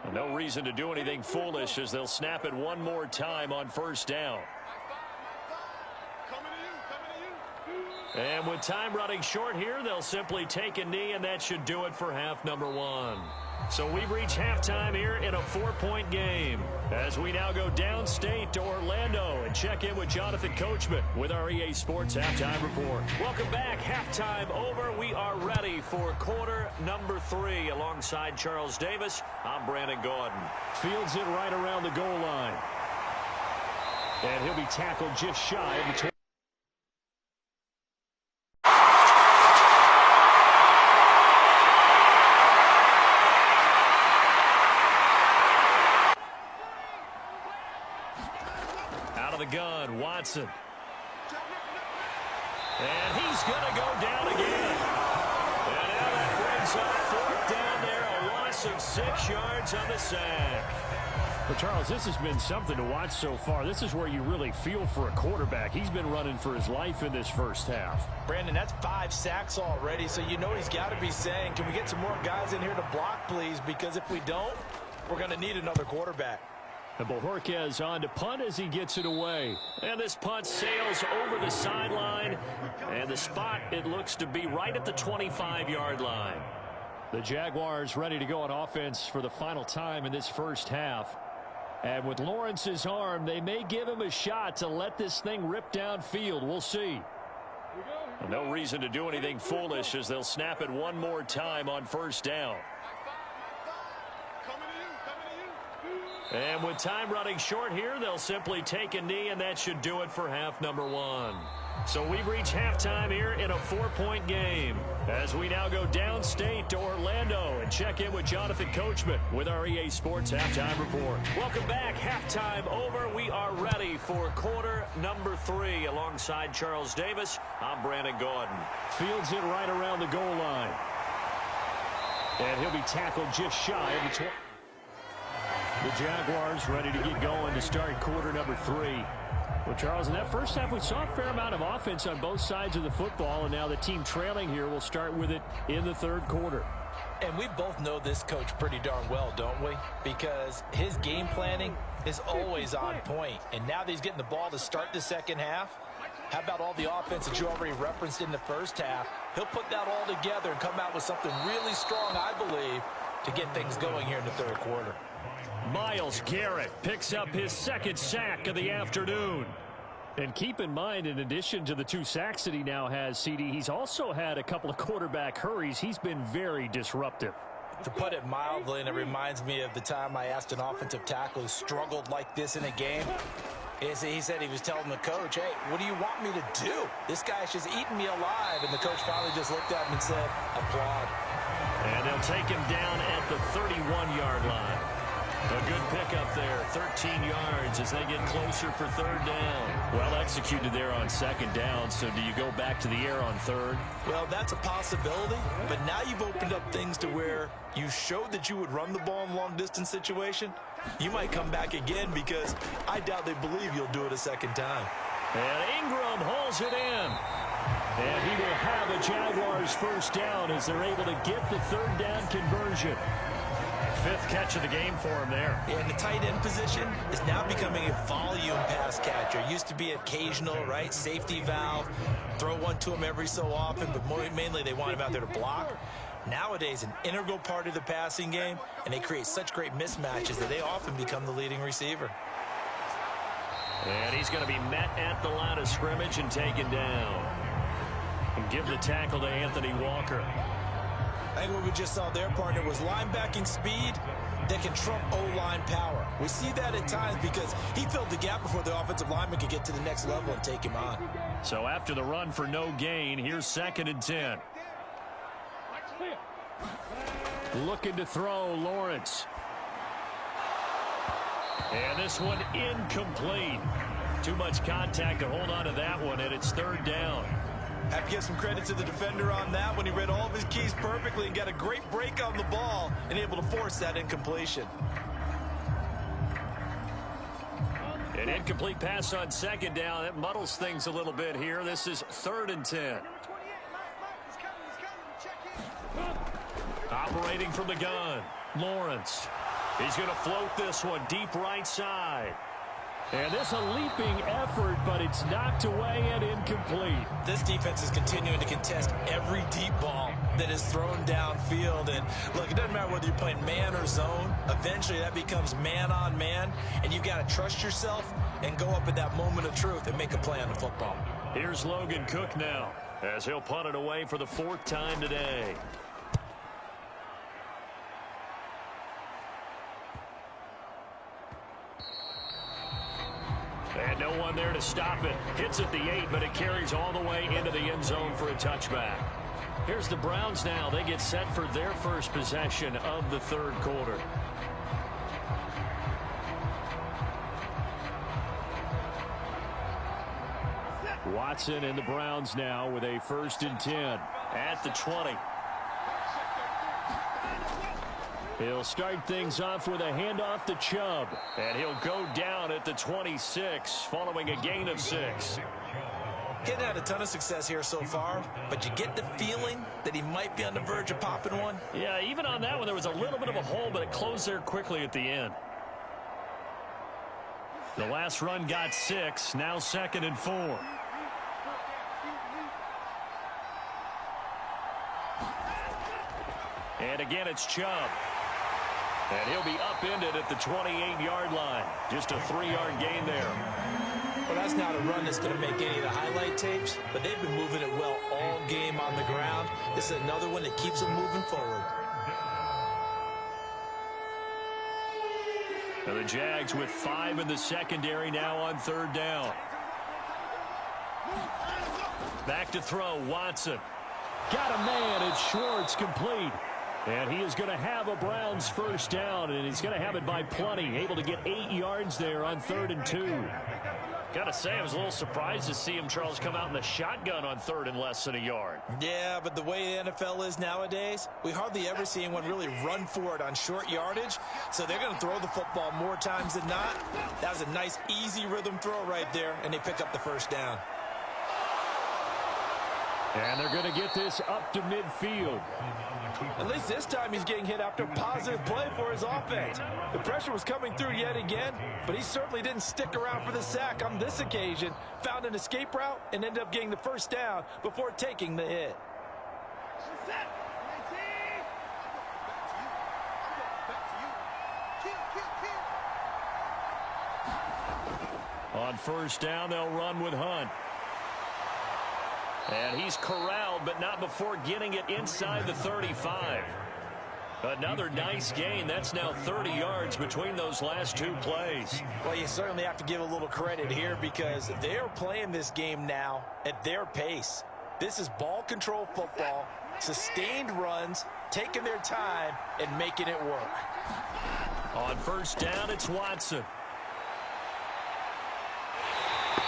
And no reason to do anything foolish as they'll snap it one more time on 1st down. And with time running short here, they'll simply take a knee, and that should do it for half number 1. So we've reached halftime here in a 4-point game as we now go downstate to Orlando and check in with Jonathan Coachman with our EA Sports Halftime Report. Welcome back. Halftime over. We are ready for quarter number 3 alongside Charles Davis. I'm Brandon Gordon. Fields it right around the goal line. And he'll be tackled just shy of the 20. Gun, Watson. And he's going to go down again. And now that brings up 4th down there, a loss of 6 yards on the sack. Well, Charles, this has been something to watch so far. This is where you really feel for a quarterback. He's been running for his life in this first half.
Brandon, that's 5 sacks already, so you know he's got to be saying, can we get some more guys in here to block, please? Because if we don't, we're going to need another quarterback.
And Bojorquez on to punt as he gets it away. And this punt sails over the sideline. And the spot, it looks to be right at the 25-yard line. The Jaguars ready to go on offense for the final time in this first half. And with Lawrence's arm, they may give him a shot to let this thing rip downfield. We'll see. And no reason to do anything foolish as they'll snap it one more time on 1st down. And with time running short here, they'll simply take a knee, and that should do it for half number 1. So we've reached halftime here in a 4-point game as we now go downstate to Orlando and check in with Jonathan Coachman with our EA Sports Halftime Report. Welcome back. Halftime over. We are ready for quarter number 3 alongside Charles Davis. I'm Brandon Gordon. Fields it right around the goal line. And he'll be tackled just shy of the 20. The Jaguars ready to get going to start quarter number 3. Well, Charles, in that first half, we saw a fair amount of offense on both sides of the football, and now the team trailing here will start with it in the 3rd quarter.
And we both know this coach pretty darn well, don't we? Because his game planning is always on point. And now that he's getting the ball to start the second half, How about all the offense that you already referenced in the first half? He'll put that all together and come out with something really strong, I believe, to get things going here in the third quarter.
Myles Garrett picks up his second sack of the afternoon. And keep in mind, in addition to the 2 sacks that he now has, CD, he's also had a couple of quarterback hurries. He's been very disruptive.
To put it mildly, and it reminds me of the time I asked an offensive tackle who struggled like this in a game. He said he was telling the coach, hey, what do you want me to do? This guy's just eating me alive. And the coach finally just looked at him and said, applaud.
And they'll take him down at the 31-yard line. A good pickup there, 13 yards as they get closer for third down. Well executed there on second down, so do you go back to the air on third?
Well, that's a possibility, but now you've opened up things to where you showed that you would run the ball in a long-distance situation. You might come back again because I doubt they believe you'll do it a second time.
And Ingram hauls it in. And he will have a Jaguars first down as they're able to get the third down conversion. 5th catch of the game for him there.
Yeah, and the tight end position is now becoming a volume pass catcher. Used to be occasional, right? Safety valve. Throw one to him every so often, but mainly they want him out there to block. Nowadays, an integral part of the passing game, and they create such great mismatches that they often become the leading receiver.
And he's going to be met at the line of scrimmage and taken down. And give the tackle to Anthony Walker.
I think what we just saw there, partner, was linebacking speed that can trump O-line power. We see that at times because he filled the gap before the offensive lineman could get to the next level and take him on.
So after the run for no gain, here's 2nd and 10. Looking to throw, Lawrence. And this one incomplete. Too much contact to hold on to that one, and it's third down.
Have to give some credit to the defender on that when he read all of his keys perfectly and got a great break on the ball and able to force that incompletion.
An incomplete pass on second down. That muddles things a little bit here. This is 3rd and 10. Operating from the gun, Lawrence. He's going to float this one deep right side. And this a leaping effort, but it's knocked away and incomplete.
This defense is continuing to contest every deep ball that is thrown downfield. And look, it doesn't matter whether you're playing man or zone. Eventually that becomes man on man, and you've got to trust yourself and go up at that moment of truth and make a play on the football.
Here's Logan Cook now as he'll punt it away for the 4th time today. And no one there to stop it. Hits at the 8, but it carries all the way into the end zone for a touchback. Here's the Browns now. They get set for their first possession of the third quarter. Watson and the Browns now with a 1st and 10 at the 20. He'll start things off with a handoff to Chubb. And he'll go down at the 26 following a gain of 6.
He hasn't had a ton of success here so far, but you get the feeling that he might be on the verge of popping one.
Yeah, even on that one, there was a little bit of a hole, but it closed there quickly at the end. The last run got 6, now 2nd and 4. And again, it's Chubb. And he'll be upended at the 28-yard line. Just a 3-yard gain there.
Well, that's not a run that's going to make any of the highlight tapes, but they've been moving it well all game on the ground. This is another one that keeps them moving forward.
And the Jags with 5 in the secondary now on 3rd down. Back to throw, Watson. Got a man, it's Schwartz, complete. And he is going to have a Browns first down, and he's going to have it by plenty. Able to get 8 yards there on 3rd and 2. Got to say, I was a little surprised to see him, Charles, come out in the shotgun on 3rd and less than a yard.
Yeah, but the way the NFL is nowadays, we hardly ever see anyone really run for it on short yardage. So they're going to throw the football more times than not. That was a nice, easy rhythm throw right there, and they pick up the first down.
And they're going to get this up to midfield.
At least this time he's getting hit after a positive play for his offense. The pressure was coming through yet again, but he certainly didn't stick around for the sack on this occasion. Found an escape route and ended up getting the first down before taking the hit.
On first down, they'll run with Hunt. And he's corralled, but not before getting it inside the 35. Another nice gain. That's now 30 yards between those last two plays.
Well, you certainly have to give a little credit here because they're playing this game now at their pace. This is ball control football, sustained runs, taking their time, and making it work.
On first down, it's Watson.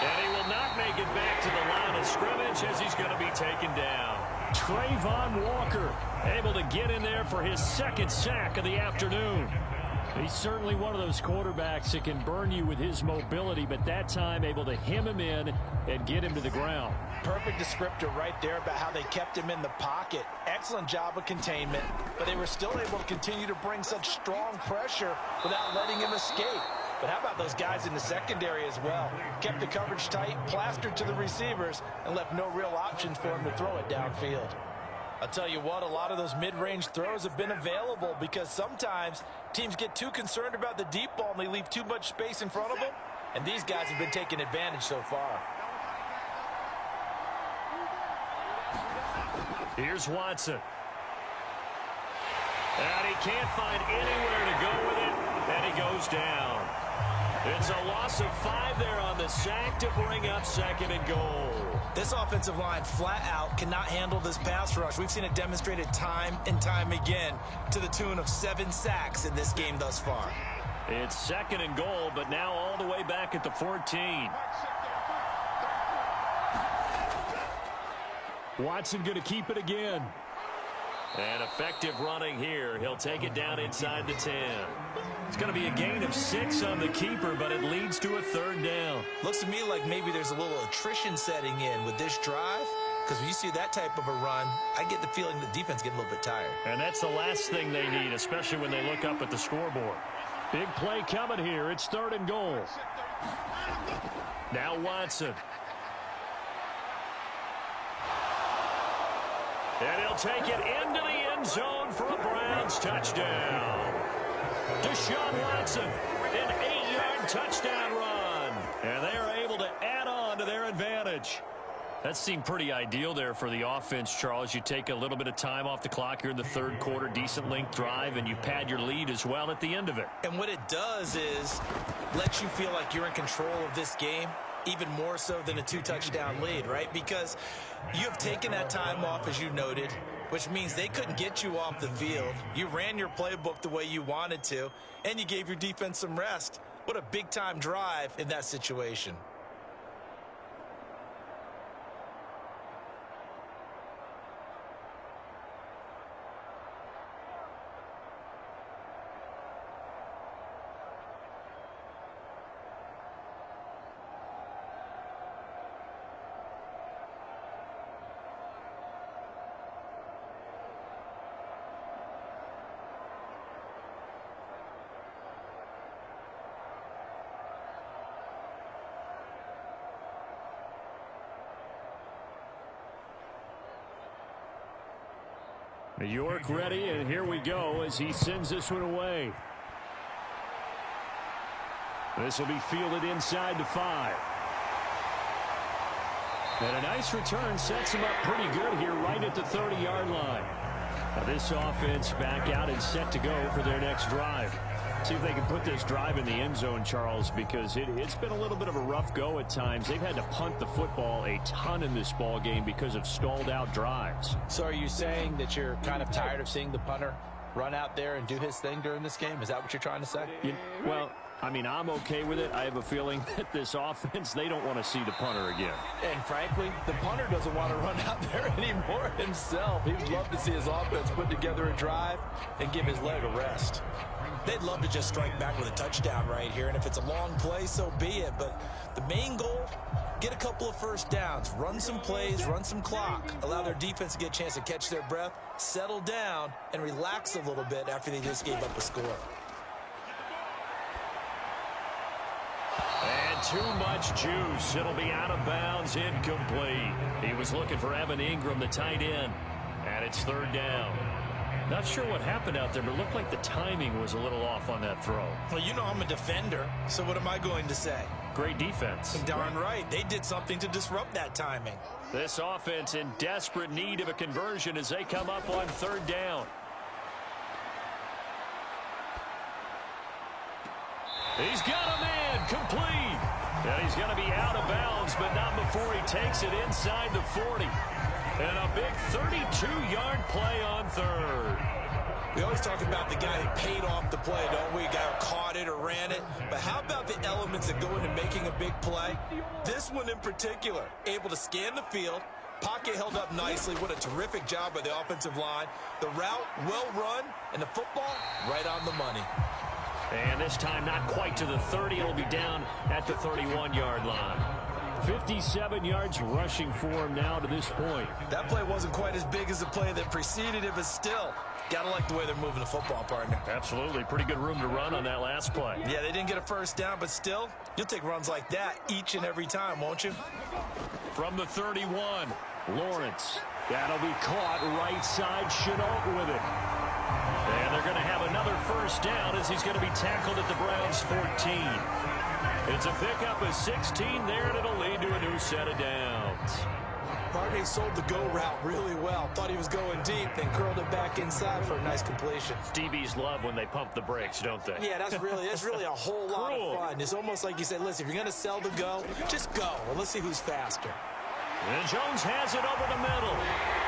And he will not make it back to the line of scrimmage as he's going to be taken down.
Trayvon Walker able to get in there for his second sack of the afternoon. He's certainly one of those quarterbacks that can burn you with his mobility, but that time able to hem him in and get him to the ground.
Perfect descriptor right there about how they kept him in the pocket. Excellent job of containment, but they were still able to continue to bring such strong pressure without letting him escape. But how about those guys in the secondary as well? Kept the coverage tight, plastered to the receivers, and left no real options for him to throw it downfield. I'll tell you what, a lot of those mid-range throws have been available because sometimes teams get too concerned about the deep ball and they leave too much space in front of them, and these guys have been taking advantage so far.
Here's Watson. And he can't find anywhere to go with it, and he goes down. It's a loss of 5 there on the sack to bring up second and goal.
This offensive line flat out cannot handle this pass rush. We've seen it demonstrated time and time again to the tune of 7 sacks in this game thus far.
It's second and goal, but now all the way back at the 14.
Watson going to keep it again.
And effective running here. He'll take it down inside the 10. It's going to be a gain of 6 on the keeper, but it leads to a third down.
Looks to me like maybe there's a little attrition setting in with this drive, because when you see that type of a run, I get the feeling the defense getting a little bit tired.
And that's the last thing they need, especially when they look up at the scoreboard. Big play coming here. It's third and goal.
Now Watson. And he'll take it into the end zone for a Browns touchdown. Deshaun Watson, an 8-yard touchdown run. And they are able to add on to their advantage. That seemed pretty ideal there for the offense, Charles. You take a little bit of time off the clock here in the third quarter, decent length drive, and you pad your lead as well at the end of it.
And what it does is let you feel like you're in control of this game, even more so than a 2-touchdown lead, right? Because you have taken that time off, as you noted, which means they couldn't get you off the field. You ran your playbook the way you wanted to, and you gave your defense some rest. What a big-time drive in that situation.
York ready, and here we go as he sends this one away. This will be fielded inside the 5. And a nice return sets him up pretty good here right at the 30-yard line. Now this offense back out and set to go for their next drive. See if they can put this drive in the end zone, Charles, because it's been a little bit of a rough go at times. They've had to punt the football a ton in this ball game because of stalled out drives.
So are you saying that you're kind of tired of seeing the punter run out there and do his thing during this game? Is that what you're trying to say?
Well, I mean, I'm okay with it. I have a feeling that this offense, they don't want to see the punter again.
And frankly, the punter doesn't want to run out there anymore himself. He would love to see his offense put together a drive and give his leg a rest. They'd love to just strike back with a touchdown right here, and if it's a long play, so be it. But the main goal, get a couple of first downs, run some plays, run some clock, allow their defense to get a chance to catch their breath, settle down, and relax a little bit after they just gave up a score.
And too much juice. It'll be out of bounds, incomplete. He was looking for Evan Ingram, the tight end, and it's third down. Not sure what happened out there, but it looked like the timing was a little off on that throw.
Well, you know I'm a defender, so what am I going to say?
Great defense.
Darn right. They did something to disrupt that timing.
This offense in desperate need of a conversion as they come up on third down. He's got a man, complete. And he's going to be out of bounds, but not before he takes it inside the 40. And a big 32-yard play on third.
We always talk about the guy who paid off the play, don't we? A guy who caught it or ran it. But how about the elements that go into making a big play? This one in particular, able to scan the field, pocket held up nicely. What a terrific job by the offensive line. The route, well run, and the football, right on the money.
And this time not quite to the 30. It'll be down at the 31-yard line.
57 yards rushing for him now to this point.
That play wasn't quite as big as the play that preceded it, but still, gotta like the way they're moving the football, partner.
Absolutely. Pretty good room to run on that last play.
Yeah, they didn't get a first down, but still, you'll take runs like that each and every time, won't you?
From the 31,
Lawrence. That'll be caught right side. Chenault with it.
and they're going to have another first down as he's going to be tackled at the Browns' 14. It's a pickup of 16 there, and it'll lead to a new set of downs.
Barney sold the go route really well. Thought he was going deep, then curled it back inside for a nice completion.
DBs love when they pump the brakes, don't they?
Yeah, that's really a whole lot of fun. It's almost like you say, listen, if you're going to sell the go, just go. Well, let's see who's faster.
And Jones has it over the middle.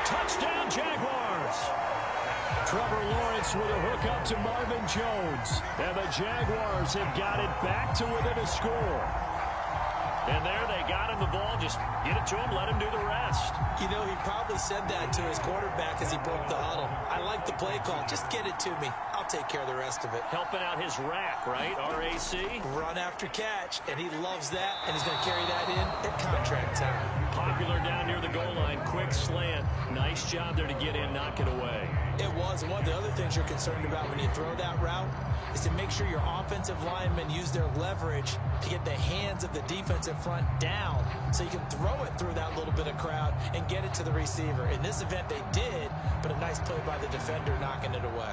Touchdown, Jaguars.
Trevor Lawrence with a hook up to Marvin Jones. And the Jaguars have got it back to within a score.
And there they got him the ball. Just get it to him, let him do the rest.
You know, he probably said that to his quarterback as he broke the huddle. I like the play call. Just get it to me. I'll take care of the rest of it.
Helping out his rack, right? RAC.
Run after catch, and he loves that, and he's going to carry that in at contract time.
Popular down near the goal line. Quick slant. Nice job there to get in, knock it away.
It was. And one of the other things you're concerned about when you throw that route is to make sure your offensive linemen use their leverage to get the hands of the defensive front down so you can throw it through that little bit of crowd and get it to the receiver. In this event, they did, but a nice play by the defender knocking it away.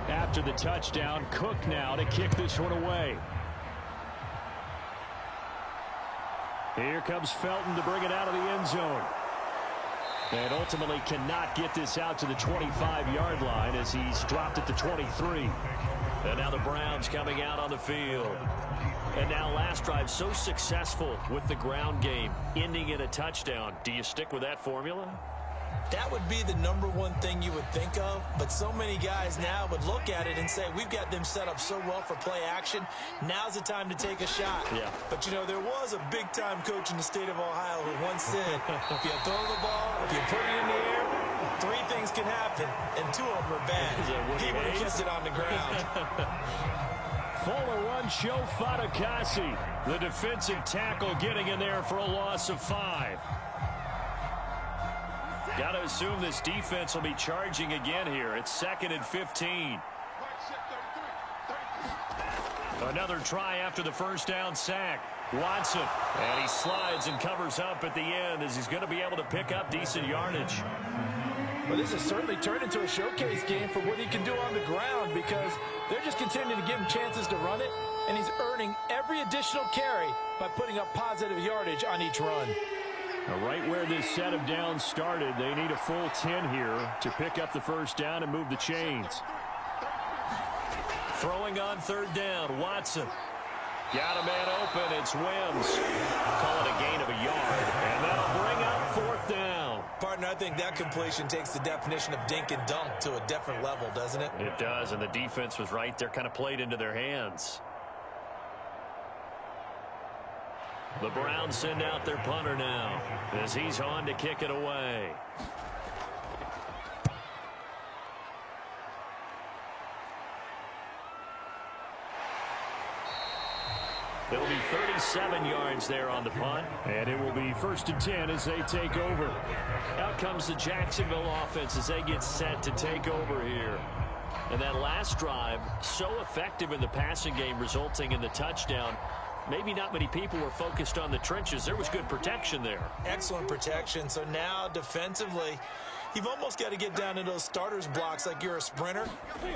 After the touchdown, Cook now to kick this one away. Here comes Felton to bring it out of the end zone. And ultimately cannot get this out to the 25-yard line as he's dropped at the 23. And now the Browns coming out on the field. And now last drive so successful with the ground game, ending in a touchdown. Do you stick with that formula?
That would be the number one thing you would think of, but so many guys now would look at it and say, we've got them set up so well for play action, now's the time to take a shot.
Yeah.
But, you know, there was a big-time coach in the state of Ohio who once said, if you throw the ball, if you put it in the air, 3 things can happen, and 2 of them are bad. He would have kept it on the ground.
Fuller run, show Fatukasi.
The defensive tackle getting in there for a loss of 5. Got to assume this defense will be charging again here. It's 2nd and 15. Another try after the first down sack. Watson, and he slides and covers up at the end as he's going to be able to pick up decent yardage.
Well, this has certainly turned into a showcase game for what he can do on the ground because they're just continuing to give him chances to run it, and he's earning every additional carry by putting up positive yardage on each run.
Now, right where this set of downs started, they need a full 10 here to pick up the first down and move the chains.
Throwing on third down, Watson. Got a man open, it's Wims. Call it a gain of a yard, and that'll bring up fourth down.
Partner, I think that completion takes the definition of dink and dunk to a different level, doesn't it?
It does, and the defense was right there, kind of played into their hands. The Browns send out their punter now as he's on to kick it away. It'll be 37 yards there on the punt.
And it will be 1st and 10 as they take over.
Out comes the Jacksonville offense as they get set to take over here. And that last drive, so effective in the passing game, resulting in the touchdown. Maybe not many people were focused on the trenches. There was good protection there.
Excellent protection. So now defensively, you've almost got to get down to those starters blocks like you're a sprinter.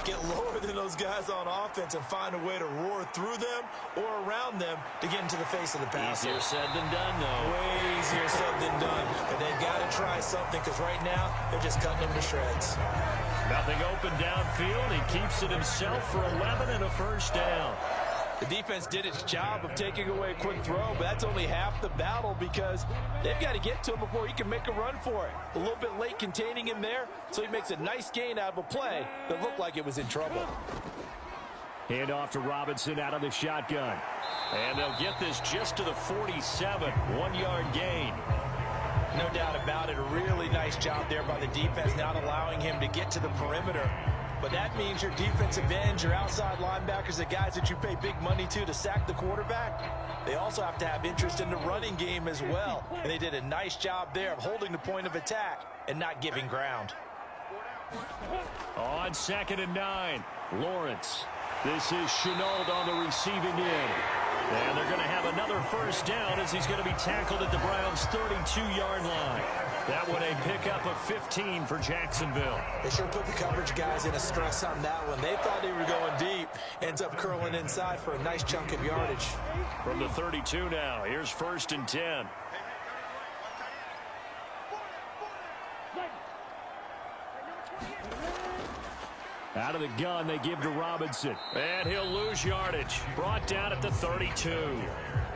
Get lower than those guys on offense and find a way to roar through them or around them to get into the face of the passer.
Easier said than done, though.
Way easier said than done. But they've got to try something because right now they're just cutting them to shreds.
Nothing open downfield. He keeps it himself for 11 and a first down.
The defense did its job of taking away a quick throw, but that's only half the battle because they've got to get to him before he can make a run for it. A little bit late containing him there, so he makes a nice gain out of a play that looked like it was in trouble.
Hand off to Robinson out of the shotgun.
And they'll get this just to the 47, 1-yard gain.
No doubt about it. A really nice job there by the defense, not allowing him to get to the perimeter. But that means your defensive ends, your outside linebackers, the guys that you pay big money to sack the quarterback, they also have to have interest in the running game as well. And they did a nice job there of holding the point of attack and not giving ground.
On 2nd and 9, Lawrence. This is Chenault on the receiving end. And they're going to have another first down as he's going to be tackled at the Browns' 32-yard line. That one a pickup of 15 for Jacksonville.
They sure put the coverage guys in a stress on that one. They thought they were going deep. Ends up curling inside for a nice chunk of yardage.
From the 32 now, here's 1st and 10.
Out of the gun, they give to Robinson.
And he'll lose yardage. Brought down at the 32.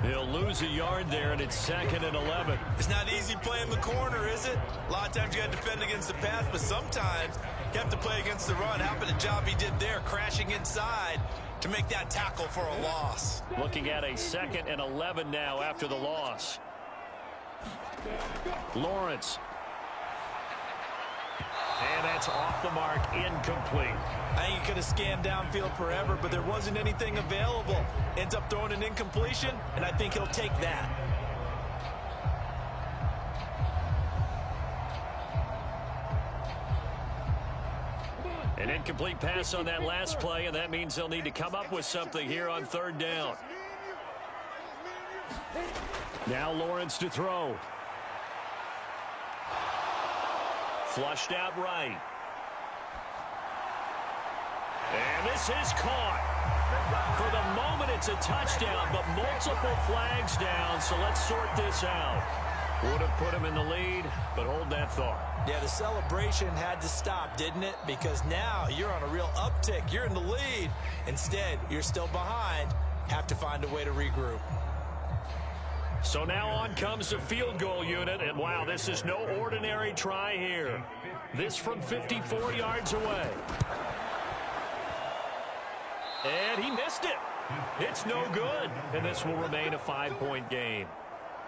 He'll lose a yard there, and it's 2nd and 11.
It's not easy playing the corner, is it? A lot of times you got to defend against the pass, but sometimes you have to play against the run. How about the job he did there, crashing inside to make that tackle for a loss?
Looking at a 2nd and 11 now after the loss.
Lawrence.
And that's off the mark, incomplete.
I think he could have scanned downfield forever, but there wasn't anything available. Ends up throwing an incompletion, and I think he'll take that.
An incomplete pass on that last play, and that means they'll need to come up with something here on 3rd down.
Now Lawrence to throw.
Flushed out right. And this is caught. For the moment, it's a touchdown, but multiple flags down, so let's sort this out. Would have put him in the lead, but hold that thought.
Yeah, the celebration had to stop, didn't it? Because now you're on a real uptick. You're in the lead. Instead, you're still behind. Have to find a way to regroup.
So now on comes the field goal unit, and wow, this is no ordinary try here. This from 54 yards away. And he missed it. It's no good, and this will remain a 5-point game.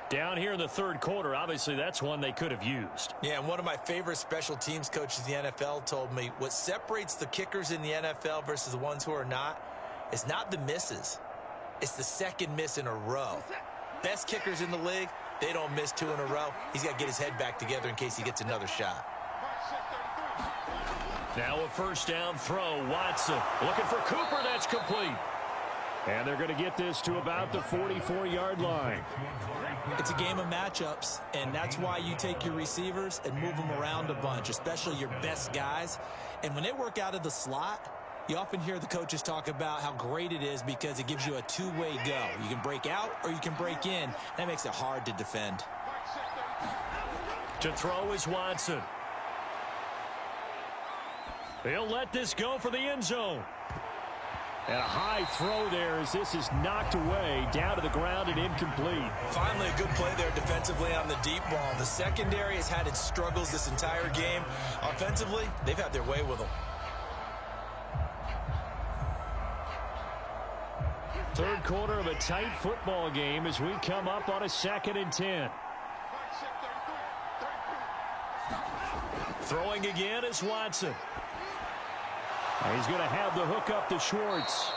Down here in the 3rd quarter, obviously that's one they could have used.
Yeah, and one of my favorite special teams coaches in the NFL told me what separates the kickers in the NFL versus the ones who are not is not the misses. It's the second miss in a row. Best kickers in the league, they don't miss 2 in a row. He's got to get his head back together in case he gets another shot.
Now a first down throw. Watson looking for Cooper. That's complete.
And they're going to get this to about the 44-yard line.
It's a game of matchups, and that's why you take your receivers and move them around a bunch, especially your best guys. And when they work out of the slot, you often hear the coaches talk about how great it is because it gives you a two-way go. You can break out or you can break in. That makes it hard to defend.
To throw is Watson. He'll let this go for the end zone.
And a high throw there as this is knocked away, down to the ground and incomplete.
Finally, a good play there defensively on the deep ball. The secondary has had its struggles this entire game. Offensively, they've had their way with them.
Third quarter of a tight football game as we come up on a 2nd and 10.
Throwing again is Watson.
He's going to have the hook up to Schwartz.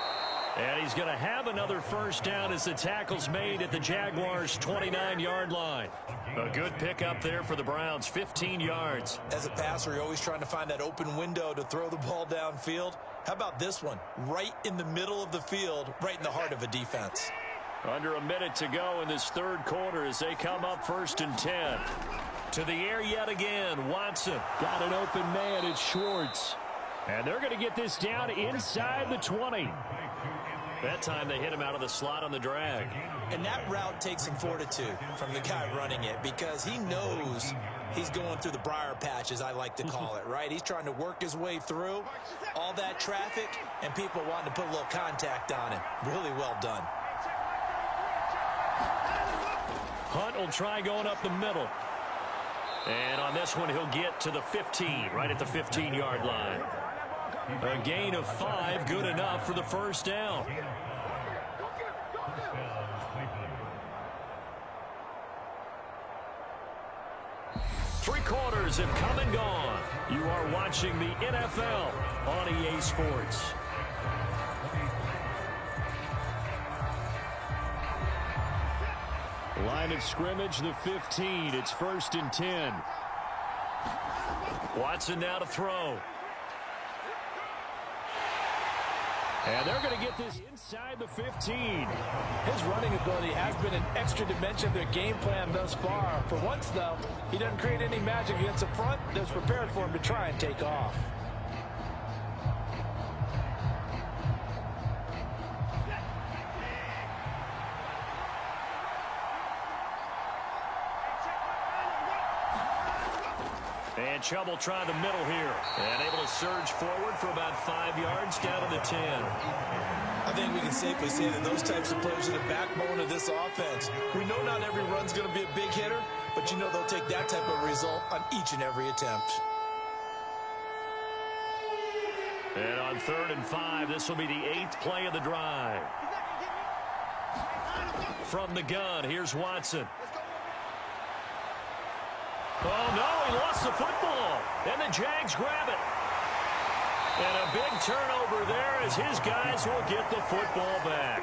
And he's going to have another first down as the tackle's made at the Jaguars' 29-yard line. A good pickup there for the Browns, 15 yards.
As a passer, you're always trying to find that open window to throw the ball downfield. How about this one? Right in the middle of the field, right in the heart of a defense.
Under a minute to go in this third quarter as they come up 1st and 10.
To the air yet again, Watson.
Got an open man, it's Schwartz. And they're going to get this down inside the 20.
That time they hit him out of the slot on the drag.
And that route takes some fortitude from the guy running it because he knows he's going through the briar patch, as I like to call it, right? He's trying to work his way through all that traffic and people wanting to put a little contact on him. Really well done.
Hunt will try going up the middle. And on this one, he'll get to the 15, right at the 15-yard line. A gain of 5, good enough for the first down. Three quarters have come and gone. You are watching the NFL on EA Sports.
Line of scrimmage, the 15. It's 1st and 10.
Watson now to throw.
And they're going to get this inside the 15.
His running ability has been an extra dimension of their game plan thus far. For once, though, he doesn't create any magic against the front that's prepared for him to try and take off.
And Chubb will try the middle here. And able to surge forward for about 5 yards down to the 10.
I think we can safely say that those types of players are the backbone of this offense. We know not every run's going to be a big hitter, but you know they'll take that type of result on each and every attempt.
And on 3rd and 5, this will be the 8th play of the drive. From the gun, here's Watson. Oh, no, he lost the football. And the Jags grab it. And a big turnover there as his guys will get the football back.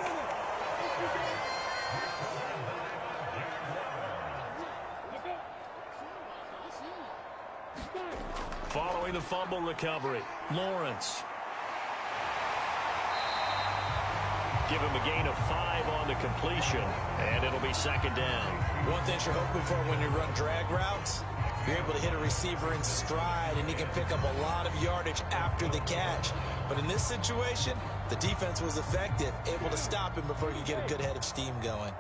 Following the fumble recovery, Lawrence. Give him a gain of 5 on the completion, and it'll be 2nd down.
One thing you're hoping for when you run drag routes, you're able to hit a receiver in stride, and he can pick up a lot of yardage after the catch. But in this situation, the defense was effective, able to stop him before he could get a good head of steam going.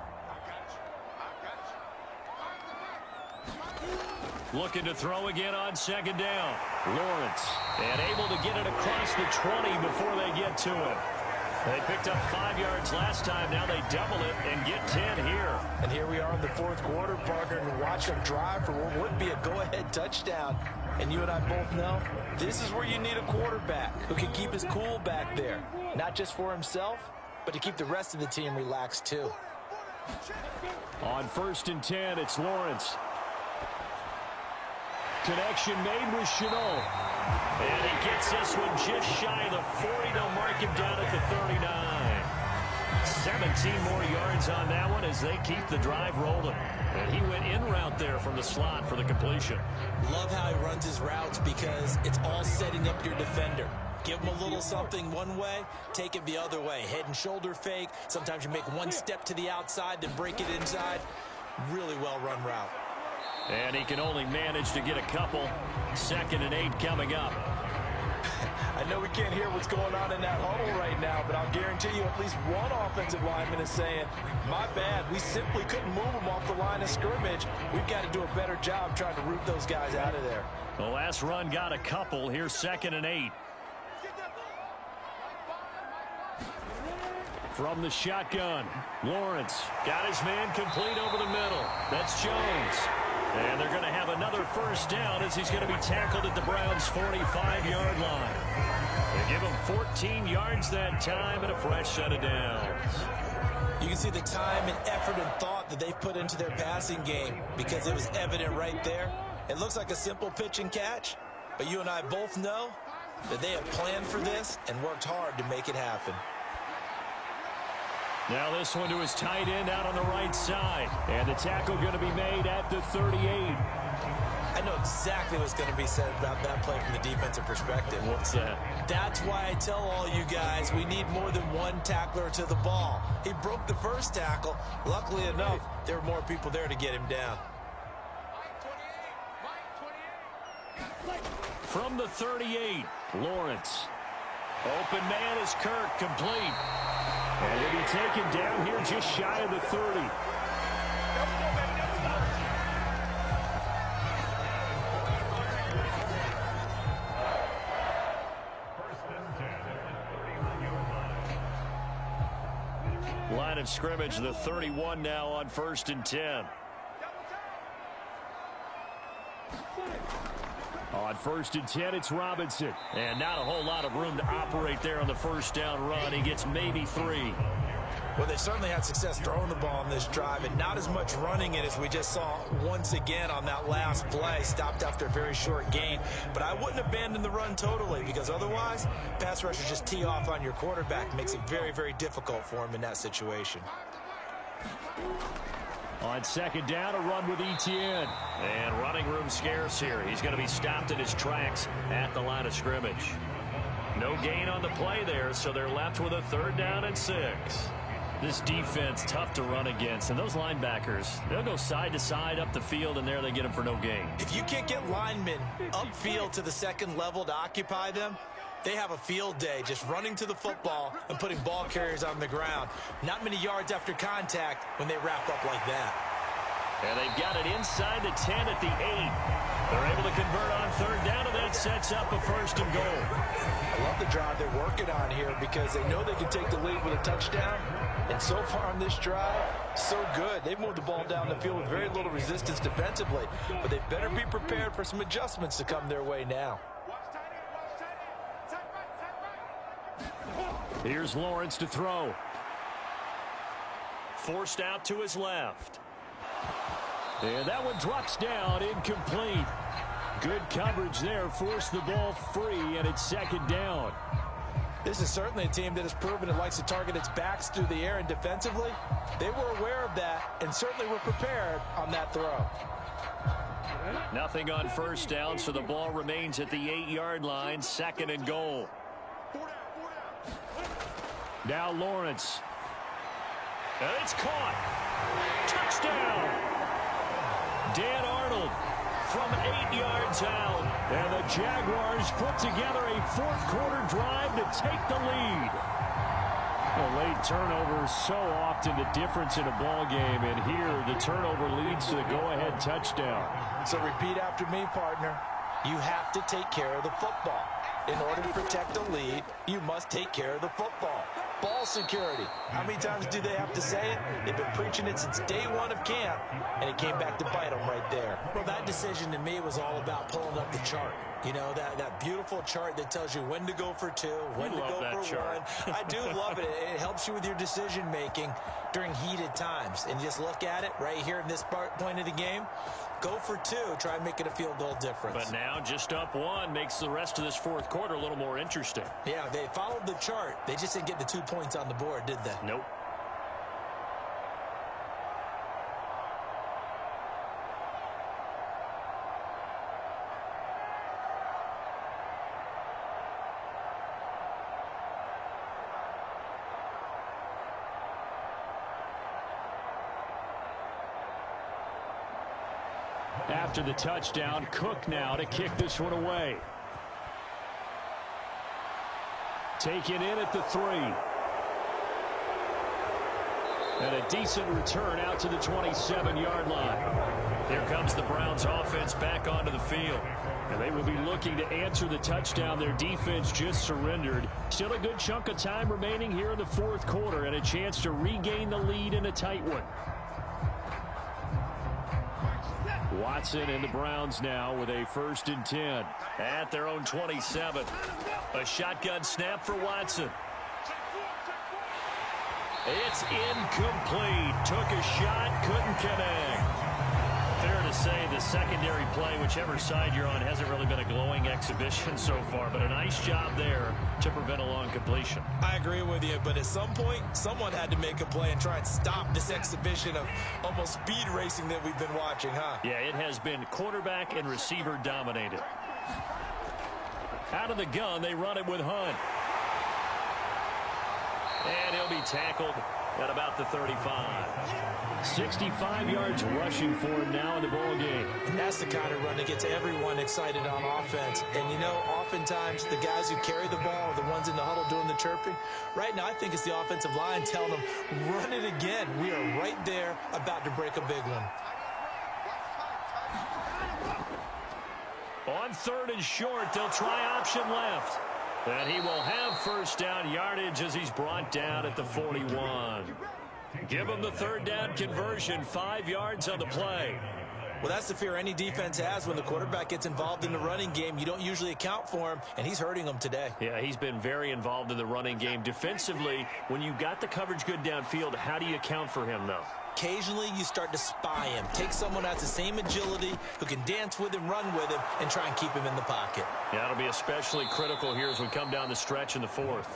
Looking to throw again on 2nd down. Lawrence, and able to get it across the 20 before they get to him. They picked up 5 yards last time. Now they double it and get 10 here.
And here we are in the 4th quarter, partner, and watch them drive for what would be a go-ahead touchdown. And you and I both know this is where you need a quarterback who can keep his cool back there. Not just for himself, but to keep the rest of the team relaxed too.
On 1st and 10, it's Lawrence. Connection made with Chenault.
And he gets this one just shy of the 40. They'll mark him down at the 39. 17 more yards on that one as they keep the drive rolling. And he went in route there from the slot for the completion.
Love how he runs his routes because it's all setting up your defender. Give them a little something one way, take it the other way. Head and shoulder fake. Sometimes you make one step to the outside, then break it inside. Really well-run route.
And he can only manage to get a couple. 2nd and 8 coming up.
I know we can't hear what's going on in that huddle right now, but I'll guarantee you at least one offensive lineman is saying, my bad, we simply couldn't move them off the line of scrimmage. We've got to do a better job trying to root those guys out of there.
The last run got a couple. Here's 2nd and 8. From the shotgun, Lawrence got his man complete over the middle. That's Jones. And they're going to have another first down as he's going to be tackled at the Browns' 45-yard line. They give him 14 yards that time and a fresh set of downs.
You can see the time and effort and thought that they've put into their passing game because it was evident right there. It looks like a simple pitch and catch, but you and I both know that they have planned for this and worked hard to make it happen.
Now this one to his tight end out on the right side. And the tackle going to be made at the 38.
I know exactly what's going to be said about that play from the defensive perspective.
What's that?
That's why I tell all you guys we need more than one tackler to the ball. He broke the first tackle. Luckily enough, there were more people there to get him down.
From the 38, Lawrence. Open man is Kirk, complete. And he'll be taken down here just shy of the 30. Line of scrimmage, the 31 now on 1st and 10. On 1st and 10, it's Robinson. And not a whole lot of room to operate there on the first down run. He gets maybe 3.
Well, they certainly had success throwing the ball on this drive, and not as much running it as we just saw once again on that last play. Stopped after a very short gain. But I wouldn't abandon the run totally, because otherwise, pass rushers just tee off on your quarterback. Makes it very, very difficult for him in that situation.
On 2nd down, a run with Etienne. And running room scarce here. He's going to be stopped in his tracks at the line of scrimmage. No gain on the play there, so they're left with a 3rd down and 6. This defense, tough to run against. And those linebackers, they'll go side to side up the field, and there they get them for no gain.
If you can't get linemen upfield to the 2nd level to occupy them, they have a field day just running to the football and putting ball carriers on the ground. Not many yards after contact when they wrap up like that.
And they've got it inside the 10 at the 8. They're able to convert on 3rd down, and that sets up a 1st and goal.
I love the drive they're working on here because they know they can take the lead with a touchdown. And so far on this drive, so good. They've moved the ball down the field with very little resistance defensively. But they better be prepared for some adjustments to come their way now.
Here's Lawrence to throw. Forced out to his left. And that one drops down, incomplete. Good coverage there, forced the ball free, and it's 2nd down.
This is certainly a team that has proven it likes to target its backs through the air, and defensively, they were aware of that and certainly were prepared on that throw.
Nothing on 1st down, so the ball remains at the 8-yard line, 2nd and goal. Now Lawrence. And it's caught. Touchdown. Dan Arnold from 8 yards out. And the Jaguars put together a 4th-quarter drive to take the lead. A late turnover so often the difference in a ball game. And here the turnover leads to the go-ahead touchdown.
So repeat after me, partner. You have to take care of the football. In order to protect the lead, you must take care of the football. Ball security. How many times do they have to say it? They've been preaching it since day one of camp, and it came back to bite them right there. Well, that decision to me was all about pulling up the chart. You know, that beautiful chart that tells you when to go for 2, when to go for 1. I do love it. It helps you with your decision-making during heated times. And just look at it right here in this point of the game. Go for 2. Try and make it a field goal difference.
But now just up 1 makes the rest of this 4th quarter a little more interesting.
Yeah, they followed the chart. They just didn't get the 2 points on the board, did they?
Nope. After the touchdown, Cook now to kick this one away. Taken in at the 3. And a decent return out to the 27-yard line. Here comes the Browns offense back onto the field. And they will be looking to answer the touchdown their defense just surrendered. Still a good chunk of time remaining here in the fourth quarter and a chance to regain the lead in a tight one. Watson and the Browns now with a 1st and 10.
At their own 27. A shotgun snap for Watson. It's incomplete. Took a shot, couldn't connect. Fair to say the secondary play, whichever side you're on, hasn't really been a glowing exhibition so far, but a nice job there to prevent a long completion.
I agree with you, but at some point, someone had to make a play and try and stop this exhibition of almost speed racing that we've been watching, huh?
Yeah, it has been quarterback and receiver dominated. Out of the gun, they run it with Hunt. And he'll be tackled at about the 35.
65 yards rushing for him now in the ball game.
And that's the kind of run that gets everyone excited on offense. And, you know, oftentimes the guys who carry the ball are the ones in the huddle doing the chirping. Right now, I think it's the offensive line telling them, run it again. We are right there about to break a big one.
On 3rd and short, they'll try option left. And he will have 1st down yardage as he's brought down at the 41. Give him the 3rd down conversion, 5 yards on the play.
Well, that's the fear any defense has when the quarterback gets involved in the running game. You don't usually account for him, and he's hurting them today.
Yeah, he's been very involved in the running game. Defensively, when you got the coverage good downfield, how do you account for him, though?
Occasionally, you start to spy him. Take someone who has the same agility, who can dance with him, run with him, and try and keep him in the pocket.
Yeah, that'll be especially critical here as we come down the stretch in the 4th.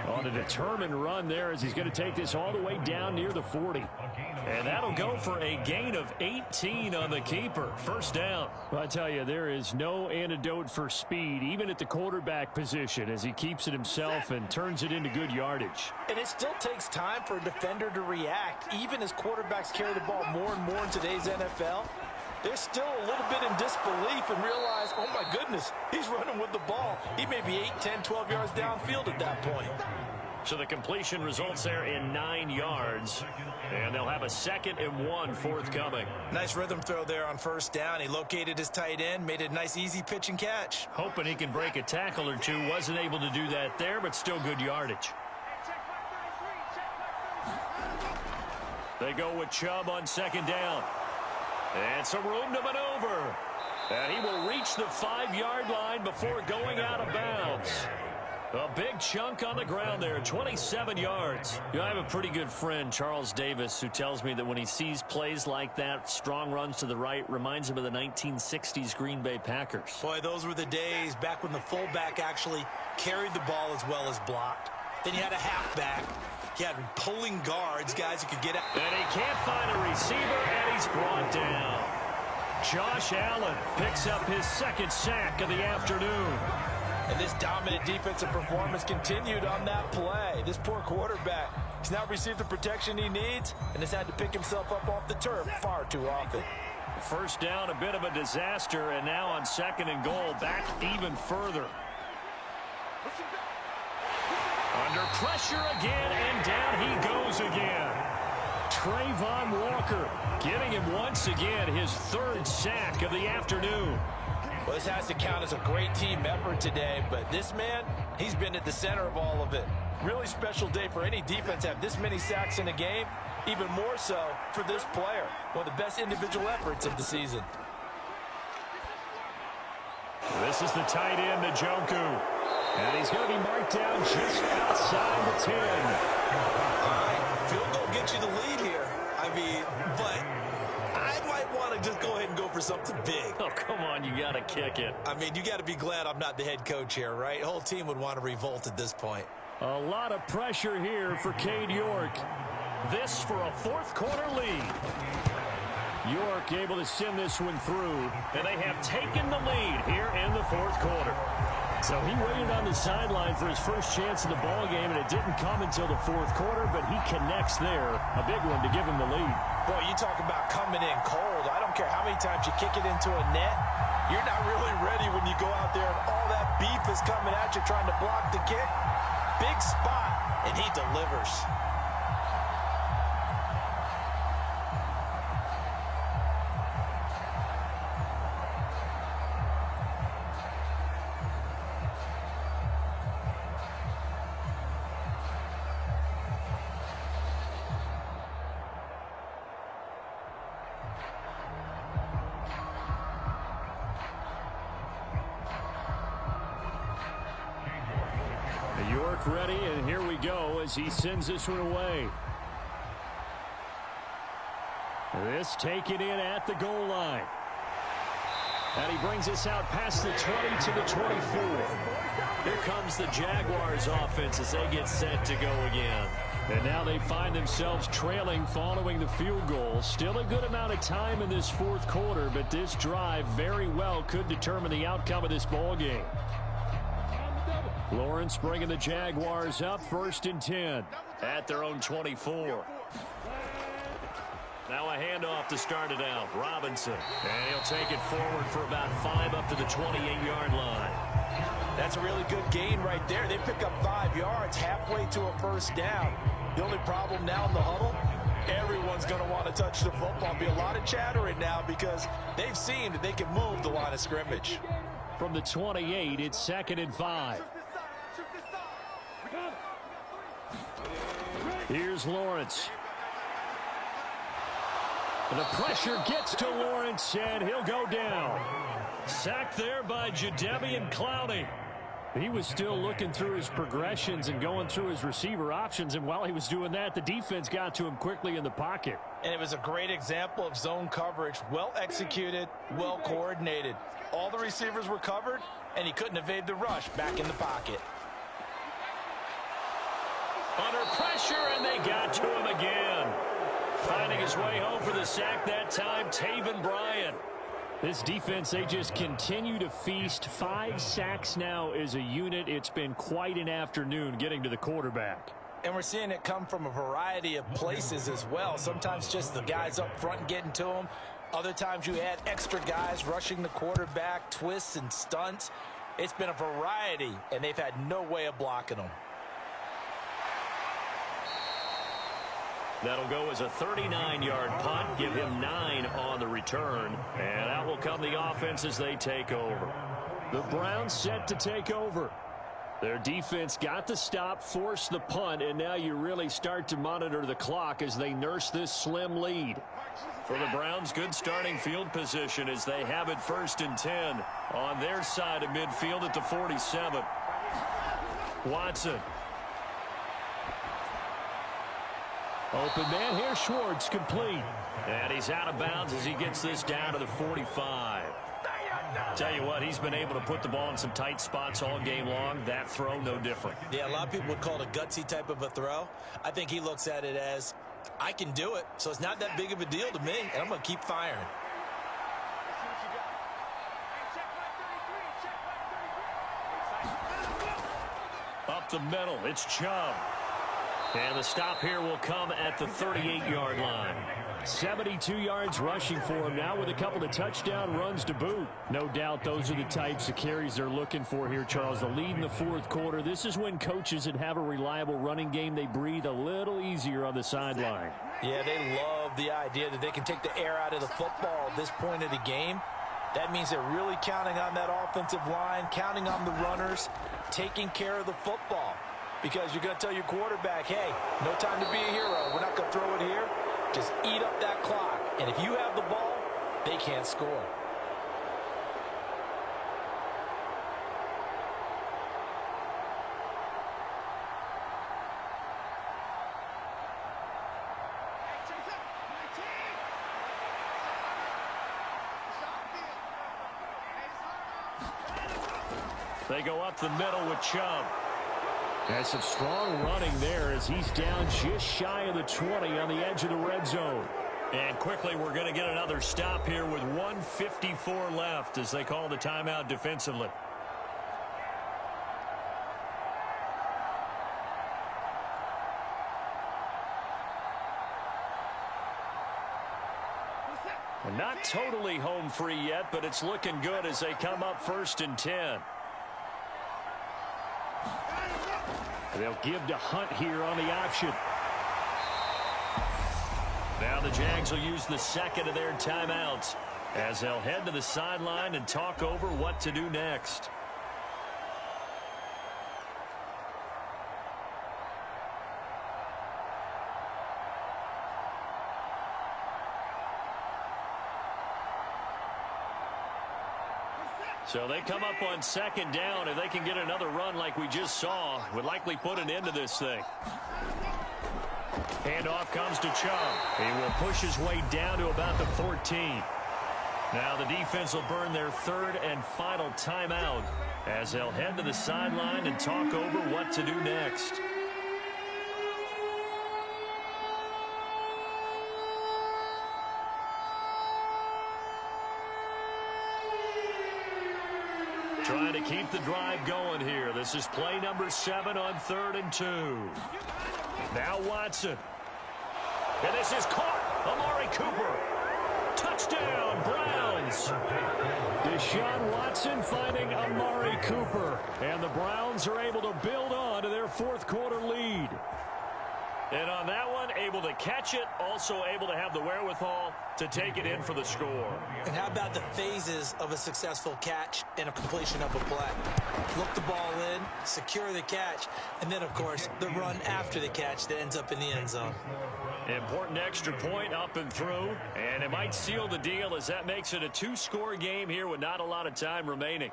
On a determined run there as he's going to take this all the way down near the 40.
And that'll go for a gain of 18 on the keeper. 1st down.
Well, I tell you, there is no antidote for speed, even at the quarterback position, as he keeps it himself and turns it into good yardage.
And it still takes time for a defender to react, even as quarterbacks carry the ball more and more in today's NFL. They're still a little bit in disbelief and realize, oh my goodness, he's running with the ball. He may be 8, 10, 12 yards downfield at that point.
So the completion results there in 9 yards. And they'll have a 2nd and 1 forthcoming.
Nice rhythm throw there on 1st down. He located his tight end, made it a nice easy pitch and catch.
Hoping he can break a tackle or two. Wasn't able to do that there, but still good yardage. They go with Chubb on 2nd down. And some room to maneuver. And he will reach the 5-yard line before going out of bounds. A big chunk on the ground there, 27 yards. You know, I have a pretty good friend, Charles Davis, who tells me that when he sees plays like that, strong runs to the right, reminds him of the 1960s Green Bay Packers.
Boy, those were the days back when the fullback actually carried the ball as well as blocked. Then you had a halfback. He had pulling guards, guys who could get out.
And he can't find a receiver, and he's brought down. Josh Allen picks up his 2nd sack of the afternoon.
And this dominant defensive performance continued on that play. This poor quarterback has now received the protection he needs and has had to pick himself up off the turf far too often.
1st down, a bit of a disaster, and now on 2nd and goal, back even further. Under pressure again, and down he goes again. Trayvon Walker getting him once again his 3rd sack of the afternoon.
Well, this has to count as a great team effort today, but this man, he's been at the center of all of it. Really special day for any defense to have this many sacks in a game, even more so for this player. One of the best individual efforts of the season.
This is the tight end, Njoku.
And he's going to be marked down just outside the 10.
All right, field goal gets you the lead here. I mean, but I might want to just go ahead and go for something big.
Oh, come on, you got to kick it.
I mean, you got to be glad I'm not the head coach here, right? The whole team would want to revolt at this point.
A lot of pressure here for Cade York.
This for a 4th quarter lead.
York able to send this one through.
And they have taken the lead here in the 4th quarter.
So he waited on the sideline for his first chance in the ball game, and it didn't come until the fourth quarter, but he connects there. A big one to give him the lead.
Boy, you talk about coming in cold. I don't care how many times you kick it into a net. You're not really ready when you go out there and all that beef is coming at you trying to block the kick. Big spot, and he delivers.
York ready, and here we go as he sends this one away. This taken in at the goal line. And he brings us out past the 20 to the 24.
Here comes the Jaguars offense as they get set to go again.
And now they find themselves trailing following the field goal. Still a good amount of time in this fourth quarter, but this drive very well could determine the outcome of this ball game. Lawrence bringing the Jaguars up, 1st and 10.
At their own 24. Now a handoff to start it out. Robinson. And he'll take it forward for about 5 up to the 28-yard line.
That's a really good gain right there. They pick up 5 yards halfway to a first down. The only problem now in the huddle, everyone's going to want to touch the football. There'll be a lot of chattering now because they've seen that they can move the line of scrimmage.
From the 28, it's 2nd and 5. Here's Lawrence. The pressure gets to Lawrence, and he'll go down. Sacked there by Jadeveon Clowney. He was still looking through his progressions and going through his receiver options, and while he was doing that, the defense got to him quickly in the pocket.
And it was a great example of zone coverage. Well executed, well coordinated. All the receivers were covered, and he couldn't evade the rush back in the pocket.
Under pressure, and they got to him again. Finding his way home for the sack that time, Taven Bryan.
This defense, they just continue to feast. 5 sacks now as a unit. It's been quite an afternoon getting to the quarterback.
And we're seeing it come from a variety of places as well. Sometimes just the guys up front getting to him. Other times you add extra guys rushing the quarterback, twists and stunts. It's been a variety, and they've had no way of blocking them.
That'll go as a 39-yard punt, give him 9 on the return, and out will come the offense as they take over.
The Browns set to take over. Their defense got the stop, forced the punt, and now you really start to monitor the clock as they nurse this slim lead.
For the Browns, good starting field position as they have it 1st and 10 on their side of midfield at the 47. Watson.
Open man here, Schwartz, complete.
And he's out of bounds as he gets this down to the 45. Tell you what, he's been able to put the ball in some tight spots all game long. That throw, no different.
Yeah, a lot of people would call it a gutsy type of a throw. I think he looks at it as, I can do it, so it's not that big of a deal to me, and I'm going to keep firing.
Up the middle, it's Chubb. And the stop here will come at the 38-yard line.
72 yards rushing for him now with a couple of touchdown runs to boot. No doubt those are the types of carries they're looking for here, Charles. The lead in the fourth quarter. This is when coaches that have a reliable running game, they breathe a little easier on the sideline.
Yeah, they love the idea that they can take the air out of the football at this point of the game. That means they're really counting on that offensive line, counting on the runners, taking care of the football. Because you're going to tell your quarterback, hey, no time to be a hero. We're not going to throw it here. Just eat up that clock. And if you have the ball, they can't score.
They go up the middle with Chubb.
That's some strong running there as he's down just shy of the 20 on the edge of the red zone.
And quickly, we're going to get another stop here with 1:54 left as they call the timeout defensively. And not totally home free yet, but it's looking good as they come up 1st and 10.
They'll give to Hunt here on the option.
Now the Jags will use the second of their timeouts as they'll head to the sideline and talk over what to do next. So they come up on 2nd down. If they can get another run like we just saw, would likely put an end to this thing. Handoff comes to Chubb. He will push his way down to about the 14. Now the defense will burn their 3rd and final timeout as they'll head to the sideline and talk over what to do next. Trying to keep the drive going here. This is play number 7 on 3rd and 2. Now Watson. And this is caught. Amari Cooper. Touchdown, Browns. Deshaun Watson finding Amari Cooper. And the Browns are able to build on to their 4th quarter lead. And on that one, able to catch it, also able to have the wherewithal to take it in for the score.
And how about the phases of a successful catch and a completion of a play? Look the ball in, secure the catch, and then, of course, the run after the catch that ends up in the end zone.
Important extra point up and through, and it might seal the deal as that makes it a 2-score game here with not a lot of time remaining.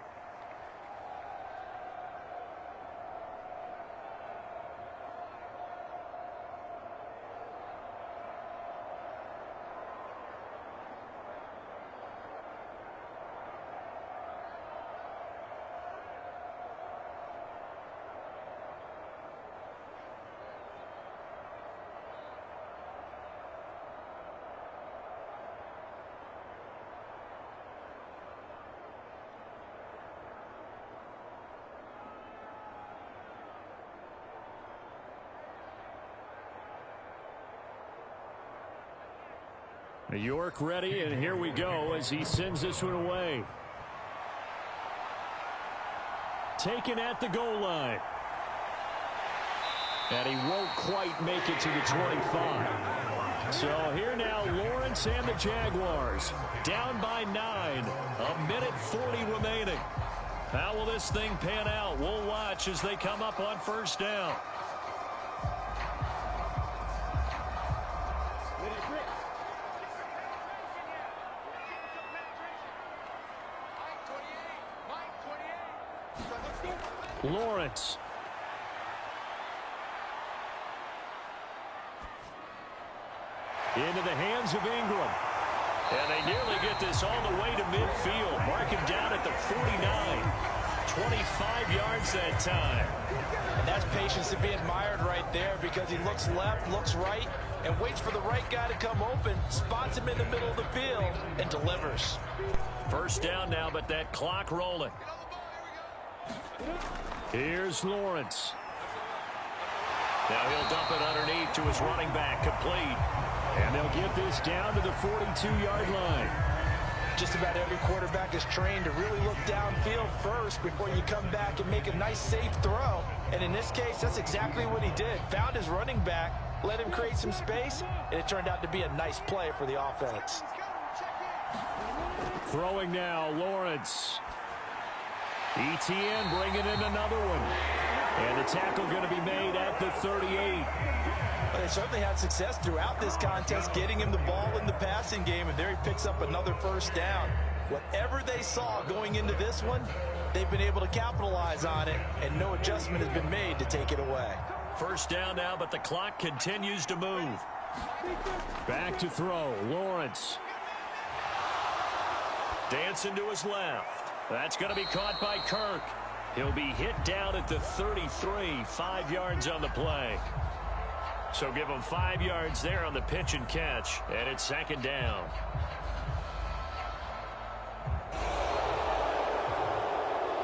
New York ready, and here we go as he sends this one away. Taken at the goal line. And he won't quite make it to the 25. So here now, Lawrence and the Jaguars down by 9. A minute 40 remaining. How will this thing pan out? We'll watch as they come up on 1st down. Lawrence. Into the hands of Ingram. And they nearly get this all the way to midfield. Mark him down at the 49. 25 yards that time.
And that's patience to be admired right there because he looks left, looks right, and waits for the right guy to come open, spots him in the middle of the field, and delivers.
1st down now, but that clock rolling.
Here's Lawrence.
Now he'll dump it underneath to his running back, complete.
And they'll get this down to the 42-yard line.
Just about every quarterback is trained to really look downfield first before you come back and make a nice, safe throw. And in this case, that's exactly what he did. Found his running back, let him create some space, and it turned out to be a nice play for the offense.
Throwing now, Lawrence. ETN bringing in another one. And the tackle going to be made at the 38.
But they certainly had success throughout this contest, getting him the ball in the passing game, and there he picks up another 1st down. Whatever they saw going into this one, they've been able to capitalize on it, and no adjustment has been made to take it away.
1st down now, but the clock continues to move.
Back to throw, Lawrence.
Dancing to his left. That's going to be caught by Kirk. He'll be hit down at the 33, 5 yards on the play. So give him 5 yards there on the pitch and catch, and it's 2nd down.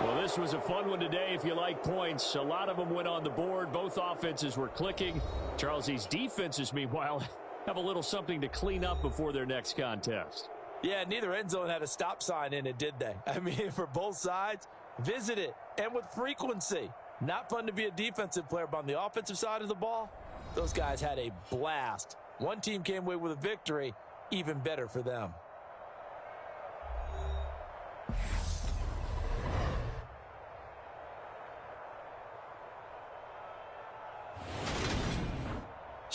Well, this was a fun one today if you like points. A lot of them went on the board. Both offenses were clicking. Charles, these defenses, meanwhile, have a little something to clean up before their next contest.
Yeah, neither end zone had a stop sign in it, did they? I mean, for both sides, visit it, and with frequency. Not fun to be a defensive player, but on the offensive side of the ball, those guys had a blast. One team came away with a victory, even better for them.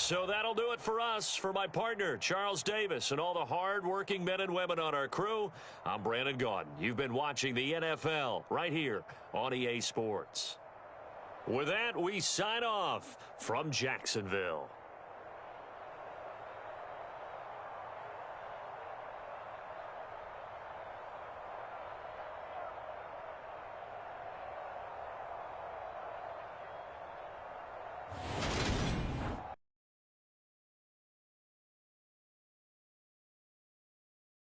So that'll do it for us. For my partner, Charles Davis, and all the hard-working men and women on our crew, I'm Brandon Gaudin. You've been watching the NFL right here on EA Sports. With that, we sign off from Jacksonville.